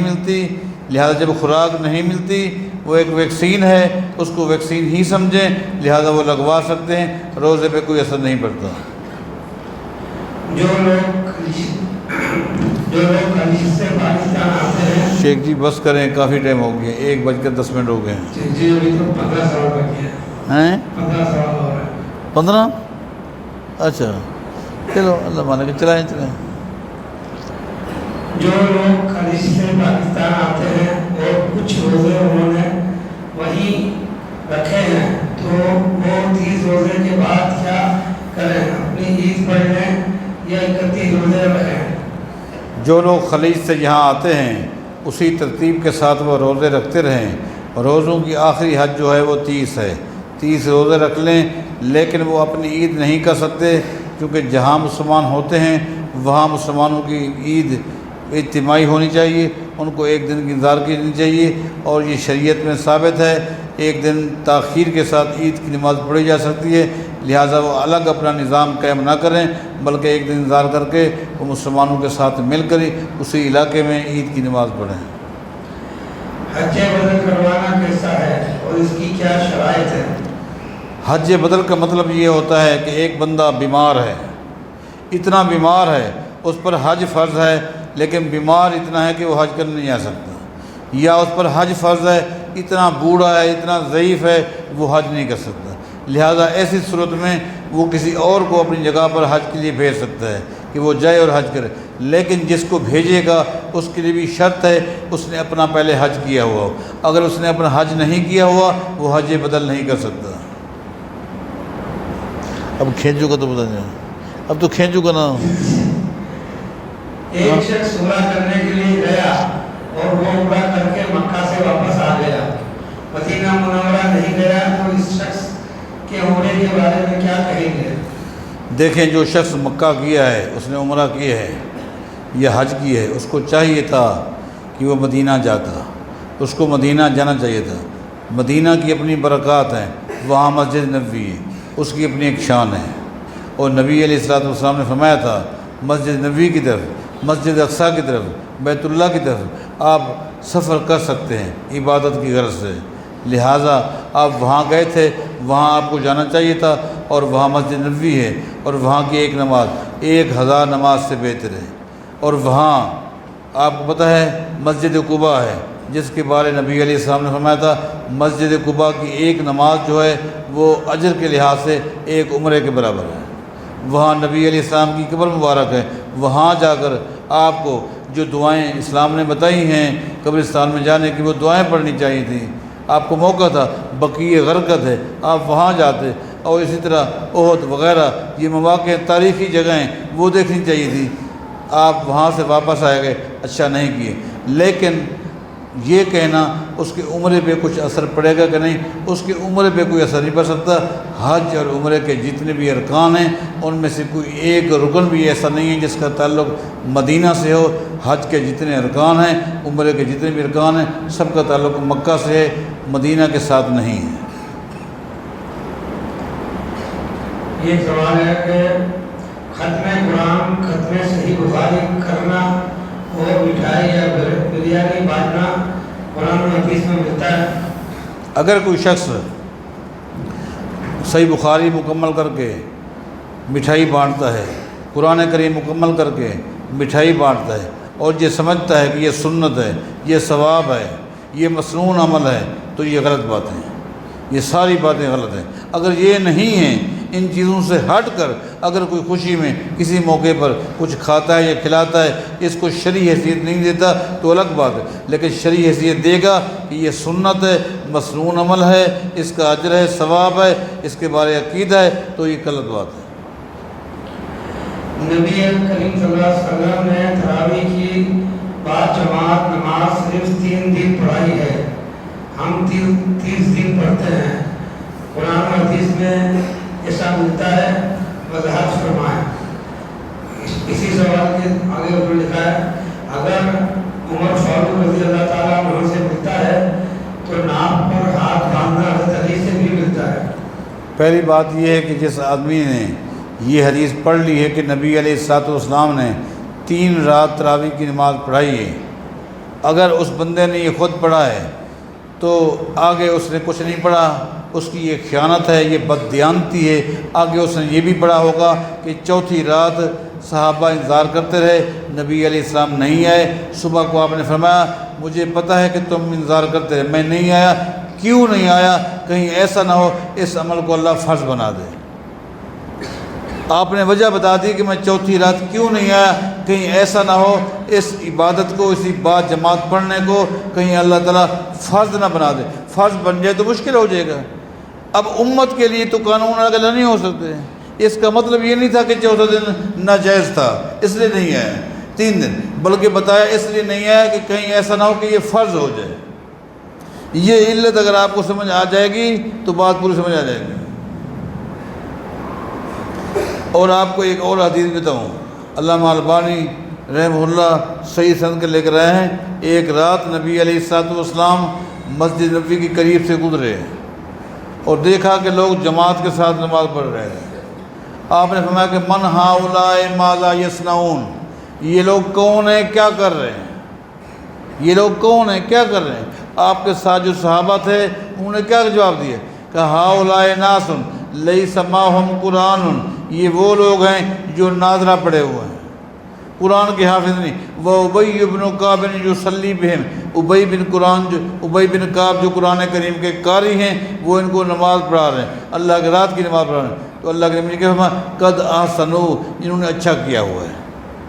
ملتی، لہذا جب خوراک نہیں ملتی، وہ ایک ویکسین ہے، اس کو ویکسین ہی سمجھیں، لہذا وہ لگوا سکتے ہیں، روزے پہ کوئی اثر نہیں پڑتا۔ جو لوگ خلیج سے پاکستان آتے ہیں۔ شیخ جی بس کریں، کافی ٹائم ہو گیا، 1:10 ہو گئے ہیں۔ جی ابھی تو 15 سوال باقی ہیں۔ 15 سوال ہو رہے ہیں۔ 15؟ اچھا چلو، اللہ مانے کہ چلائیں۔ جو لوگ خلیج سے پاکستان آتے ہیں اور کچھ روزے انہوں نے وہیں رکھے ہیں، تو وہ 30 روزے کے بعد کیا کریں؟ اپنی عید پڑھ لیں یا 31 روزے رکھیں؟ جو لوگ خلیج سے یہاں آتے ہیں اسی ترتیب کے ساتھ وہ روزے رکھتے رہیں۔ روزوں کی آخری حد جو ہے وہ 30 ہے، 30 روزے رکھ لیں، لیکن وہ اپنی عید نہیں کر سکتے، کیونکہ جہاں مسلمان ہوتے ہیں وہاں مسلمانوں کی عید اجتماعی ہونی چاہیے، ان کو ایک دن کی انتظار کرنی چاہیے، اور یہ شریعت میں ثابت ہے، ایک دن تاخیر کے ساتھ عید کی نماز پڑھی جا سکتی ہے، لہٰذا وہ الگ اپنا نظام قائم نہ کریں، بلکہ ایک دن انتظار کر کے وہ مسلمانوں کے ساتھ مل کر اسی علاقے میں عید کی نماز پڑھیں۔ حج بدل کروانا کیسا ہے اور اس کی کیا شرائط ہے؟ حج بدل کا مطلب یہ ہوتا ہے کہ ایک بندہ بیمار ہے، اتنا بیمار ہے، اس پر حج فرض ہے، لیکن بیمار اتنا ہے کہ وہ حج کرنے نہیں آ سکتا، یا اس پر حج فرض ہے، اتنا بوڑھا ہے، اتنا ضعیف ہے، وہ حج نہیں کر سکتا، لہذا ایسی صورت میں وہ کسی اور کو اپنی جگہ پر حج کے لیے بھیج سکتا ہے کہ وہ جائے اور حج کرے، لیکن جس کو بھیجے گا اس کے لیے بھی شرط ہے اس نے اپنا پہلے حج کیا ہوا ہو، اگر اس نے اپنا حج نہیں کیا ہوا وہ حج بدل نہیں کر سکتا۔ اب کھینچو گا تو بتا دیں، اب تو کھینچو گا نا۔ ایک شخص عمرہ کرنے کے لیے گیا اور وہ عمرہ کر کے مکہ سے واپس آ گیا، مدینہ منورہ نہیں گیا، تو اس شخص کے عمرے کے بارے میں کیا کہیں گے؟ دیکھیں، جو شخص مکہ کیا ہے، اس نے عمرہ کیا ہے یا حج کی ہے، اس کو چاہیے تھا کہ وہ مدینہ جاتا، اس کو مدینہ جانا چاہیے تھا۔ مدینہ کی اپنی برکات ہیں، وہاں مسجد نبوی ہے، اس کی اپنی ایک شان ہے، اور نبی علیہ السلام نے فرمایا تھا مسجد نبوی کی طرف، مسجد اقصیٰ کی طرف، بیت اللہ کی طرف آپ سفر کر سکتے ہیں عبادت کی غرض سے، لہٰذا آپ وہاں گئے تھے، وہاں آپ کو جانا چاہیے تھا، اور وہاں مسجد نبوی ہے، اور وہاں کی ایک نماز 1000 نماز سے بہتر ہے، اور وہاں آپ کو پتہ ہے مسجد قباء ہے، جس کے بارے نبی علیہ السلام نے فرمایا تھا مسجد قباء کی ایک نماز جو ہے وہ اجر کے لحاظ سے ایک عمرے کے برابر ہے، وہاں نبی علیہ السلام کی قبر مبارک ہے، وہاں جا کر آپ کو جو دعائیں اسلام نے بتائی ہیں قبرستان میں جانے کی، وہ دعائیں پڑھنی چاہیے تھیں، آپ کو موقع تھا، بقیع غرقد ہے، آپ وہاں جاتے، اور اسی طرح احد وغیرہ یہ مواقع تاریخی جگہیں وہ دیکھنی چاہیے تھی، آپ وہاں سے واپس آئے گئے، اچھا نہیں کیے۔ لیکن یہ کہنا اس کے عمرے پہ کچھ اثر پڑے گا کہ نہیں، اس کے عمرے پہ کوئی اثر نہیں پڑ سکتا، حج اور عمرے کے جتنے بھی ارکان ہیں ان میں سے کوئی ایک رکن بھی ایسا نہیں ہے جس کا تعلق مدینہ سے ہو، حج کے جتنے ارکان ہیں، عمرے کے جتنے بھی ارکان ہیں، سب کا تعلق مکہ سے ہے، مدینہ کے ساتھ نہیں ہے۔ یہ سوال ہے کہ ختم قرآن، ختم صحیح بخاری کرنا اور مٹھائی یا بریانی بانٹنا قرآن و حدیث میں ملتا ہے؟ اگر کوئی شخص صحیح بخاری مکمل کر کے مٹھائی بانٹتا ہے، قرآن کریم مکمل کر کے مٹھائی بانٹتا ہے، اور یہ سمجھتا ہے کہ یہ سنت ہے، یہ ثواب ہے، یہ مسنون عمل ہے، تو یہ غلط باتیں ہیں، یہ ساری باتیں غلط ہیں۔ اگر یہ نہیں ہیں، ان چیزوں سے ہٹ کر اگر کوئی خوشی میں کسی موقع پر کچھ کھاتا ہے یا کھلاتا ہے، اس کو شرعی حیثیت نہیں دیتا تو الگ بات ہے، لیکن شرعی حیثیت دے گا کہ یہ سنت ہے، مسنون عمل ہے، اس کا اجر ہے، ثواب ہے، اس کے بارے عقیدہ ہے، تو یہ غلط بات ہے۔ نبی کریم صلی اللہ علیہ وسلم نے تراویح کی بعد جماعت نماز صرف 3 دن پڑھائی ہے، ہم 30 دن پڑھتے ہیں، قرآن و حدیث میں ایسا ملتا ہے؟ وضاحت فرمائیں۔ اسی سوال کے آگے انہوں نے لکھا ہے اگر عمر فاروق رضی اللہ تعالیٰ عنہ سے ملتا ہے تو ناک پر ہاتھ باندھنا حضرت علی سے بھی ملتا ہے۔ پہلی بات یہ ہے کہ جس آدمی نے یہ حدیث پڑھ لی ہے کہ نبی علیہ الصلوۃ والسلام نے 3 رات تراویح کی نماز پڑھائی ہے، اگر اس بندے نے یہ خود پڑھا ہے تو آگے اس نے کچھ نہیں پڑھا، اس کی یہ خیانت ہے، یہ بددیانتی ہے۔ آگے اس نے یہ بھی پڑھا ہوگا کہ 4تھی رات صحابہ انتظار کرتے رہے، نبی علیہ السلام نہیں آئے، صبح کو آپ نے فرمایا مجھے پتہ ہے کہ تم انتظار کرتے رہے، میں نہیں آیا، کیوں نہیں آیا؟ کہیں ایسا نہ ہو اس عمل کو اللہ فرض بنا دے۔ آپ نے وجہ بتا دی کہ میں 4تھی رات کیوں نہیں آیا، کہیں ایسا نہ ہو اس عبادت کو، اسی بات جماعت پڑھنے کو کہیں اللہ تعالیٰ فرض نہ بنا دے۔ فرض بن جائے تو مشکل ہو جائے گا۔ اب امت کے لیے تو قانون الگ نہیں ہو سکتے، اس کا مطلب یہ نہیں تھا کہ 14 دن ناجائز تھا اس لیے نہیں آیا 3 دن، بلکہ بتایا اس لیے نہیں آیا کہ کہیں ایسا نہ ہو کہ یہ فرض ہو جائے۔ یہ علت اگر آپ کو سمجھ آ جائے گی تو بات پوری سمجھ آ جائے گی۔ اور آپ کو ایک اور حدیث بتاؤں، علامہ البانی رحمہ اللہ صحیح سند کے لے کر آئے ہیں، ایک رات نبی علیہ الصلوۃ والسلام مسجد نبوی کے قریب سے گزرے اور دیکھا کہ لوگ جماعت کے ساتھ نماز پڑھ رہے ہیں۔ آپ نے فرمایا کہ من ہؤلاء ماذا یصنعون، یہ لوگ کون ہیں، کیا کر رہے ہیں، یہ لوگ کون ہیں، کیا کر رہے ہیں؟ آپ کے ساتھ جو صحابہ تھے انہوں نے کیا جواب دیا کہ ہؤلاء ناس لیس معہم قرآن، یہ وہ لوگ ہیں جو ناظرہ پڑے ہوئے ہیں، قرآن کے حافظ نہیں۔ وَأُبَيُّ بْنُ كَعْبٍ يُصَلِّي بِهِمْ، ابی بن کعب جو قرآن کریم کے قاری ہیں وہ ان کو نماز پڑھا رہے ہیں، اللہ کی رات کی نماز پڑھا رہے ہیں۔ تو اللہ کے نبی نے کہا قد احسنوا، انہوں نے اچھا کیا ہوا ہے،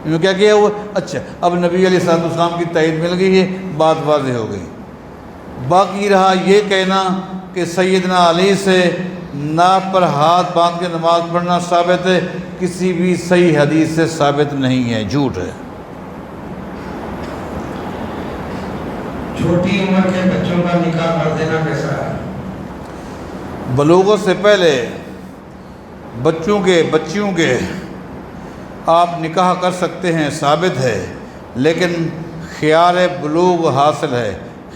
انہوں نے کیا کیا ہوا ہے؟ اچھا۔ اب نبی علیہ الصلوۃ والسلام کی تائید مل گئی ہے، بات واضح ہو گئی۔ باقی رہا یہ کہنا کہ سیدنا علی سے ناک پر ہاتھ باندھ کے نماز پڑھنا ثابت ہے، کسی بھی صحیح حدیث سے ثابت نہیں ہے، جھوٹ ہے۔ چھوٹی عمر کے بچوں کا نکاح کر دینا کیسا ہے؟ بلوغت سے پہلے بچیوں کے آپ نکاح کر سکتے ہیں، ثابت ہے، لیکن خیار بلوغ حاصل ہے۔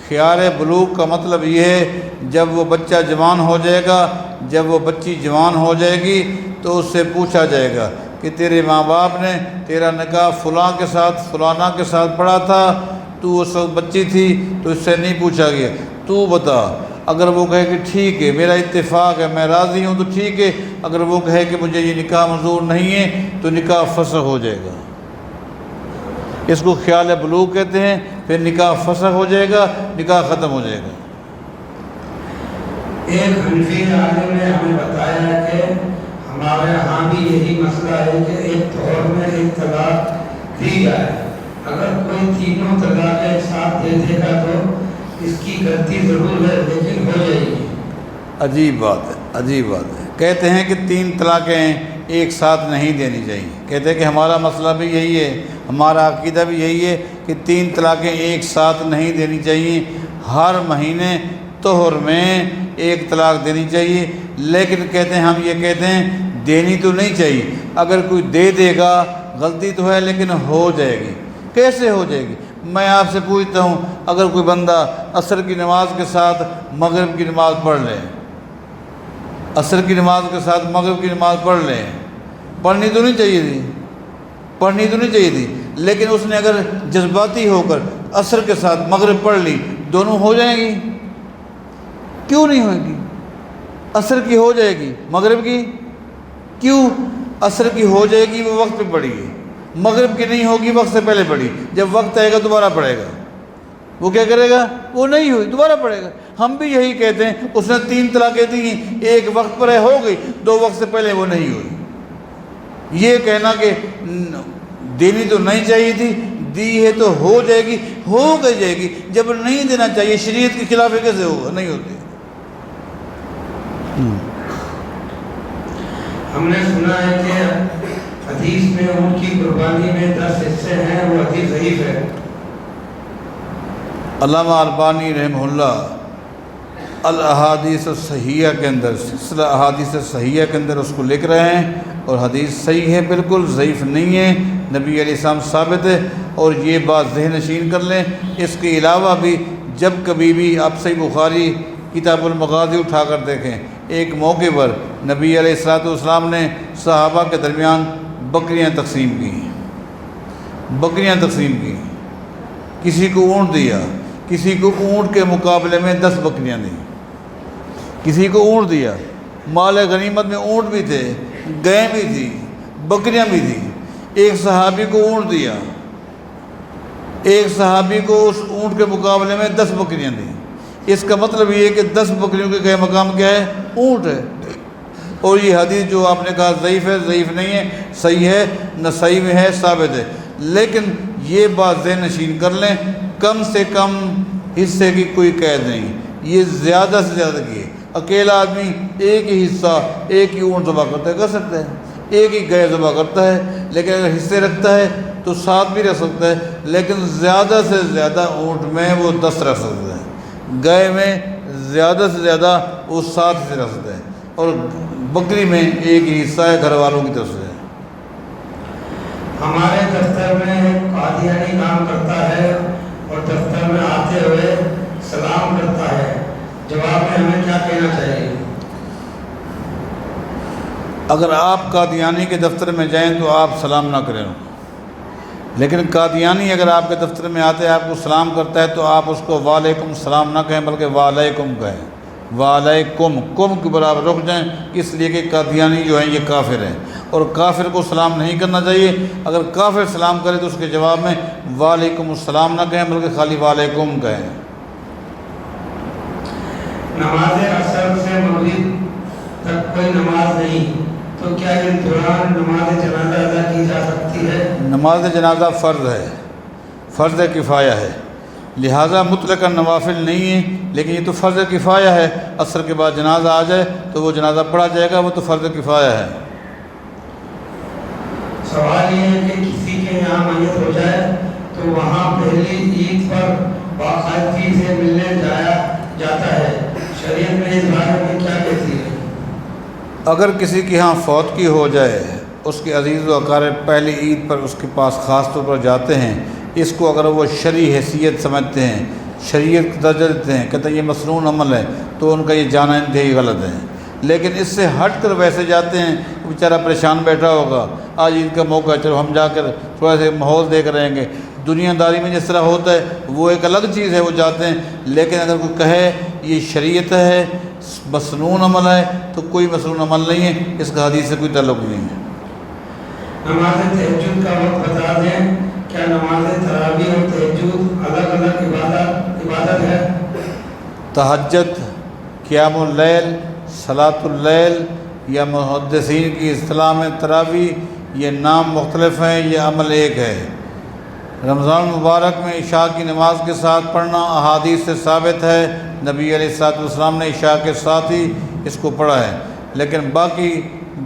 خیار بلوغ کا مطلب یہ ہے جب وہ بچہ جوان ہو جائے گا، جب وہ بچی جوان ہو جائے گی تو اس سے پوچھا جائے گا کہ تیرے ماں باپ نے تیرا نکاح فلاں کے ساتھ فلانا کے ساتھ پڑھا تھا، تو اس وقت بچی تھی تو اس سے نہیں پوچھا گیا، تو بتا۔ اگر وہ کہے کہ ٹھیک ہے میرا اتفاق ہے میں راضی ہوں تو ٹھیک ہے، اگر وہ کہے کہ مجھے یہ نکاح منظور نہیں ہے تو نکاح فسخ ہو جائے گا۔ اس کو خیال بلوغ کہتے ہیں، پھر نکاح فسخ ہو جائے گا، نکاح ختم ہو جائے گا۔ ایک حنفی عالم نے ہمیں بتایا کہ ہمارے ہاں بھی یہی مسئلہ ہے کہ ایک دور میں ایک طلاق دی جائے، اگر کوئی تینوں طلاق ایک ساتھ دے دے گا تو اس کی غلطی ضرور ہے لیکن ہو جائے گی۔ عجیب بات ہے، عجیب بات ہے۔ کہتے ہیں کہ 3 طلاقیں ایک ساتھ نہیں دینی چاہیے، کہتے ہیں کہ ہمارا مسئلہ بھی یہی ہے، ہمارا عقیدہ بھی یہی ہے کہ 3 طلاقیں ایک ساتھ نہیں دینی چاہیے، ہر مہینے طہر میں 1 طلاق دینی چاہیے، لیکن کہتے ہیں ہم یہ کہتے ہیں دینی تو نہیں چاہیے، اگر کوئی دے دے گا غلطی تو ہے لیکن ہو جائے گی۔ کیسے ہو جائے گی؟ میں آپ سے پوچھتا ہوں، اگر کوئی بندہ عصر کی نماز کے ساتھ مغرب کی نماز پڑھ لے، عصر کی نماز کے ساتھ مغرب کی نماز پڑھ لے، پڑھنی تو نہیں چاہیے تھی، پڑھنی تو نہیں چاہیے تھی، لیکن اس نے اگر جذباتی ہو کر عصر کے ساتھ مغرب پڑھ لی، دونوں ہو جائیں گی؟ کیوں نہیں ہوئے گی؟ عصر کی ہو جائے گی، مغرب کی کیوں؟ عصر کی ہو جائے گی وہ وقت پہ پڑھی ہے، مغرب کی نہیں ہوگی، وقت سے پہلے پڑھی، جب وقت آئے گا دوبارہ پڑھے گا، وہ کیا کرے گا؟ وہ نہیں ہوئی دوبارہ پڑھے گا۔ ہم بھی یہی کہتے ہیں، اس نے 3 طلاقیں دی، ایک وقت پر ہے ہو گئی، 2 وقت سے پہلے وہ نہیں ہوئی۔ یہ کہنا کہ دینی تو نہیں چاہیے تھی، دی ہے تو ہو جائے گی، ہو کے جائے گی، جب نہیں دینا چاہیے شریعت کے خلاف کیسے ہوگا؟ نہیں ہوتی۔ ہم نے سنا ہے کہ حدیث میں اونٹ کی قربانی میں 10 حصے ہیں، وہ حدیث ضعیف ہے۔ علامہ البانی رحمہ اللہ الاحادیث الصحیحہ کے اندر، سلسلہ احادیث صحیحہ کے اندر اس کو لکھ رہے ہیں، اور حدیث صحیح ہے، بالکل ضعیف نہیں ہے، نبی علیہ السلام ثابت ہے۔ اور یہ بات ذہن نشین کر لیں، اس کے علاوہ بھی جب کبھی بھی آپ صحیح بخاری کتاب المغازی اٹھا کر دیکھیں، ایک موقع پر نبی علیہ السلام نے صحابہ کے درمیان بکریاں تقسیم کی، کسی کو اونٹ دیا، کسی کو اونٹ کے مقابلے میں 10 بکریاں دیں، کسی کو اونٹ دیا، مال غنیمت میں اونٹ بھی تھے، گائیں بھی تھی، بکریاں بھی تھیں، ایک صحابی کو اونٹ دیا، ایک صحابی کو اس اونٹ کے مقابلے میں 10 بکریاں دیں۔ اس کا مطلب یہ ہے کہ 10 بکریوں کے گئے مقام کیا ہے؟ اونٹ ہے۔ اور یہ حدیث جو آپ نے کہا ضعیف ہے، ضعیف نہیں ہے، صحیح ہے، نسائی میں ہے، ثابت ہے۔ لیکن یہ بات ذہن نشین کر لیں، کم سے کم حصے کی کوئی قید نہیں، یہ زیادہ سے زیادہ کی ہے۔ اکیلا آدمی ایک ہی حصہ، ایک ہی اونٹ ذبح کرتا ہے، کر سکتا ہے، ایک ہی گائے ذبح کرتا ہے، لیکن اگر حصے رکھتا ہے تو 7 بھی رکھ سکتا ہے، لیکن زیادہ سے زیادہ اونٹ میں وہ 10 رکھ سکتا ہے، گائے میں زیادہ سے زیادہ وہ 7 سے رکھ سکتا ہے، اور بکری میں ایک ہی حصہ ہے گھر والوں کی طرف سے۔ ہمارے دفتر میں قادیانی کام کرتا ہے اور دفتر میں آتے ہوئے سلام کرتا ہے، جواب میں ہمیں کیا کہنا چاہیے؟ اگر آپ قادیانی کے دفتر میں جائیں تو آپ سلام نہ کریں، لیکن قادیانی اگر آپ کے دفتر میں آتے آپ کو سلام کرتا ہے تو آپ اس کو وعلیکم السلام نہ کہیں بلکہ وعلیکم کہیں، وعلیکم، کم کے برابر رک جائیں، اس لیے کہ قادیانی جو ہیں یہ کافر ہیں، اور کافر کو سلام نہیں کرنا چاہیے۔ اگر کافر سلام کرے تو اس کے جواب میں وعلیکم السلام نہ کہیں بلکہ خالی وعلیکم کہیں۔ نماز عصر سے مغرب تک کوئی نماز نہیں، تو کیا اس دوران نماز جنازہ ادا کی جا سکتی ہے؟ نماز جنازہ فرض ہے، فرض کفایہ ہے، لہٰذا مطلقاً نوافل نہیں ہے، لیکن یہ تو فرض کفایہ ہے، عصر کے بعد جنازہ آ جائے تو وہ جنازہ پڑھا جائے گا، وہ تو فرض کفایہ ہے۔ سوال یہ ہے کہ کسی کے یہاں میت ہو جائے تو وہاں پہلی عید پر باقاعدگی سے ملنے جایا جاتا ہے، شریعت میں اس بارے میں کیا کہتی ہے؟ اگر کسی کے ہاں فوت کی ہو جائے، اس کے عزیز و اقارب پہلی عید پر اس کے پاس خاص طور پر جاتے ہیں، اس کو اگر وہ شرعی حیثیت سمجھتے ہیں، شریعت کا درجہ دیتے ہیں، کہتے ہیں یہ مسنون عمل ہے، تو ان کا یہ جانا انتہائی غلط ہے۔ لیکن اس سے ہٹ کر ویسے جاتے ہیں، بیچارہ پریشان بیٹھا ہوگا، آج عید کا موقع ہے، چلو ہم جا کر تھوڑا سا ماحول دیکھ رہیں گے، دنیا داری میں جس طرح ہوتا ہے وہ ایک الگ چیز ہے، وہ جاتے ہیں۔ لیکن اگر کوئی کہے یہ شریعت ہے، مسنون عمل ہے، تو کوئی مسنون عمل نہیں ہے، اس کا حدیث سے کوئی تعلق نہیں ہے۔ نماز تہجد کا وقت بتا دیں، کیا نماز تراویح اور تہجد الگ الگ عبادت ہے؟ تہجد، قیام اللیل، صلاۃ اللیل یا محدثین کی اصطلاح میں تراویح، یہ نام مختلف ہیں، یہ عمل ایک ہے۔ رمضان مبارک میں عشاء کی نماز کے ساتھ پڑھنا احادیث سے ثابت ہے، نبی علیہ السلام نے عشاء کے ساتھ ہی اس کو پڑھا ہے، لیکن باقی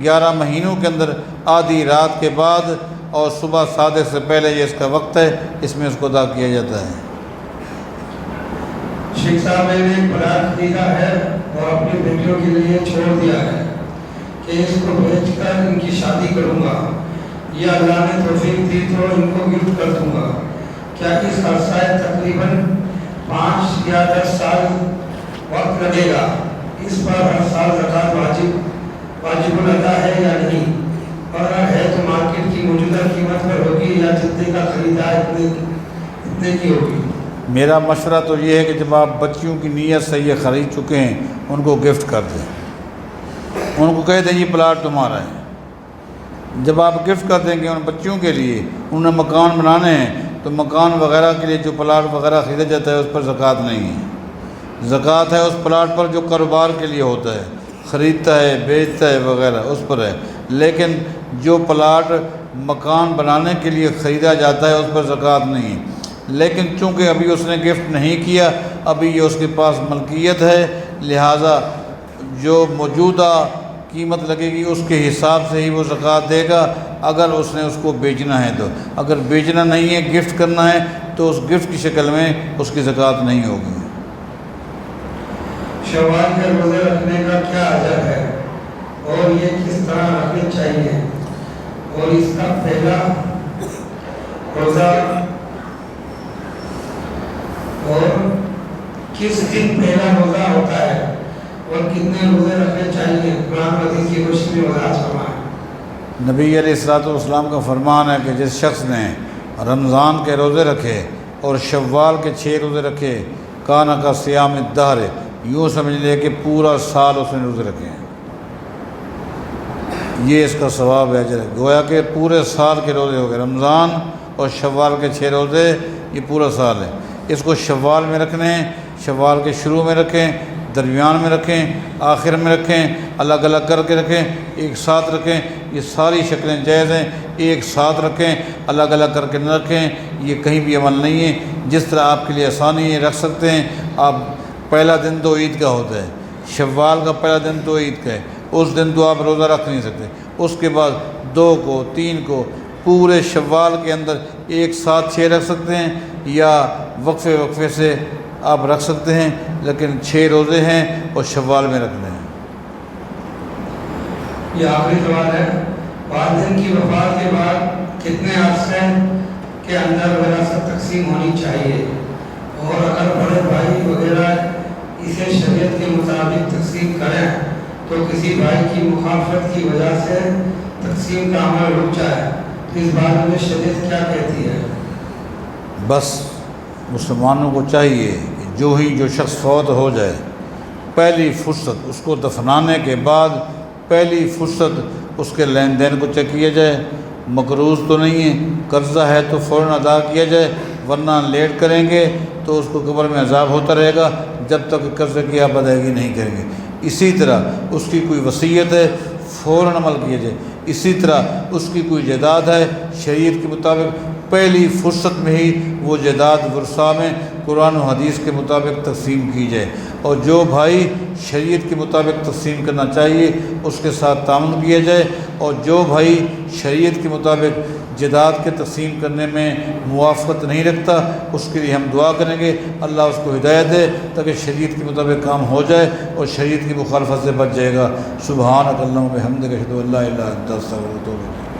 11 مہینوں کے اندر آدھی رات کے بعد اور صبح صادق سے پہلے یہ اس کا وقت ہے، اس میں اس کو ادا کیا جاتا ہے۔ شیخ صاحب میں نے ایک پلاٹ خریدا ہے اور اپنی بیٹیوں کے لیے چھوڑ دیا ہے کہ اس کو بیچ کر ان کی شادی کروں گا، یہ اللہ نے توفیق دی تو ان کو گفٹ کر دوں گا، کیا اس عرصہ تقریباً 5 یا 10 سال وقت لگے گا، اس پر ہر سال زکوٰۃ واجب الادا ہے یا نہیں، اور اگر ہے تو مارکیٹ کی موجودہ قیمت پر ہوگی یا جتنے کا خریدا اتنے کی ہوگی؟ میرا مشورہ تو یہ ہے کہ جب آپ بچیوں کی نیت سے یہ خرید چکے ہیں ان کو گفٹ کر دیں، ان کو کہہ دیں یہ پلاٹ تمہارا ہے، جب آپ گفٹ کر دیں گے ان بچوں کے لیے، انہیں مکان بنانے ہیں، تو مکان وغیرہ کے لیے جو پلاٹ وغیرہ خریدا جاتا ہے اس پر زکوٰۃ نہیں ہے۔ زکوٰۃ ہے اس پلاٹ پر جو کاروبار کے لیے ہوتا ہے، خریدتا ہے، بیچتا ہے وغیرہ، اس پر ہے۔ لیکن جو پلاٹ مکان بنانے کے لیے خریدا جاتا ہے اس پر زکوٰۃ نہیں ہے۔ لیکن چونکہ ابھی اس نے گفٹ نہیں کیا، ابھی یہ اس کے پاس ملکیت ہے، لہٰذا جو موجودہ قیمت لگے گی اس کے حساب سے ہی وہ زکوٰۃ دے گا، اگر اس نے اس کو بیچنا ہے تو۔ اگر بیچنا نہیں ہے، گفٹ کرنا ہے، تو اس گفٹ کی شکل میں اس کی زکوٰۃ نہیں ہوگی۔ شوال کے روزے رکھنے کا کیا اجر ہے اور یہ کس طرح رکھنے چاہیے، اور اس کا پہلا روزہ اور کس دن پہلا روزہ ہوتا ہے اور کتنے روزے رکھنے چاہیے، قرآن حدیث کی روشنی میں وضاحت فرمائیں۔ نبی علیہ الصلوۃ والسلام کا فرمان ہے کہ جس شخص نے رمضان کے روزے رکھے اور شوال کے 6 روزے رکھے، کانا کا صیام الدہر، یوں سمجھ لے کہ پورا سال اس نے روزے رکھے ہیں، یہ اس کا ثواب ہے، اجر ہے۔ گویا کہ پورے سال کے روزے ہو گئے، رمضان اور شوال کے 6 روزے، یہ پورا سال ہے۔ اس کو شوال میں رکھنے ہیں، شوال کے شروع میں رکھیں، درمیان میں رکھیں، آخر میں رکھیں، الگ الگ کر کے رکھیں، ایک ساتھ رکھیں، یہ ساری شکلیں جائز ہیں۔ ایک ساتھ رکھیں، الگ الگ کر کے نہ رکھیں، یہ کہیں بھی عمل نہیں ہے۔ جس طرح آپ کے لیے آسانی ہے رکھ سکتے ہیں۔ آپ پہلا دن تو عید کا ہوتا ہے، شوال کا پہلا دن تو عید کا ہے، اس دن تو آپ روزہ رکھ نہیں سکتے۔ اس کے بعد 2 کو 3 کو پورے شوال کے اندر ایک ساتھ 6 رکھ سکتے ہیں، یا وقفے وقفے سے آپ رکھ سکتے ہیں، لیکن 6 روزے ہیں اور شوال میں رکھنے ہیں۔ یہ آخری سوال ہے، والدین کی وفات کے بعد کتنے عرصے کے اندر وراثت تقسیم ہونی چاہیے، اور اگر بڑے بھائی وغیرہ اسے شریعت کے مطابق تقسیم کریں تو کسی بھائی کی مخالفت کی وجہ سے تقسیم کا عمل رک جائے تو اس بارے میں شریعت کیا کہتی ہے؟ بس مسلمانوں کو چاہیے کہ جو شخص فوت ہو جائے، پہلی فرصت اس کو دفنانے کے بعد پہلی فرصت اس کے لین دین کو چیک کیا جائے، مقروض تو نہیں ہے، قرضہ ہے تو فوراً ادا کیا جائے، ورنہ لیٹ کریں گے تو اس کو قبر میں عذاب ہوتا رہے گا جب تک قرضے کی آپ ادائیگی نہیں کریں گے۔ اسی طرح اس کی کوئی وصیت ہے، فوراً عمل کیا جائے۔ اسی طرح اس کی کوئی جائیداد ہے، شریعت کے مطابق پہلی فرصت میں ہی وہ جائیداد ورثاء میں قرآن و حدیث کے مطابق تقسیم کی جائے، اور جو بھائی شریعت کے مطابق تقسیم کرنا چاہیے اس کے ساتھ تعاون کیا جائے، اور جو بھائی شریعت کے مطابق جائیداد کے تقسیم کرنے میں موافقت نہیں رکھتا اس کے لیے ہم دعا کریں گے اللہ اس کو ہدایت دے تاکہ شریعت کے مطابق کام ہو جائے اور شریعت کی مخالفت سے بچ جائے گا۔ سبحانک اللہم و بحمدک اشہد ان لا الہ الا انت استغفرک و اتوب الیک۔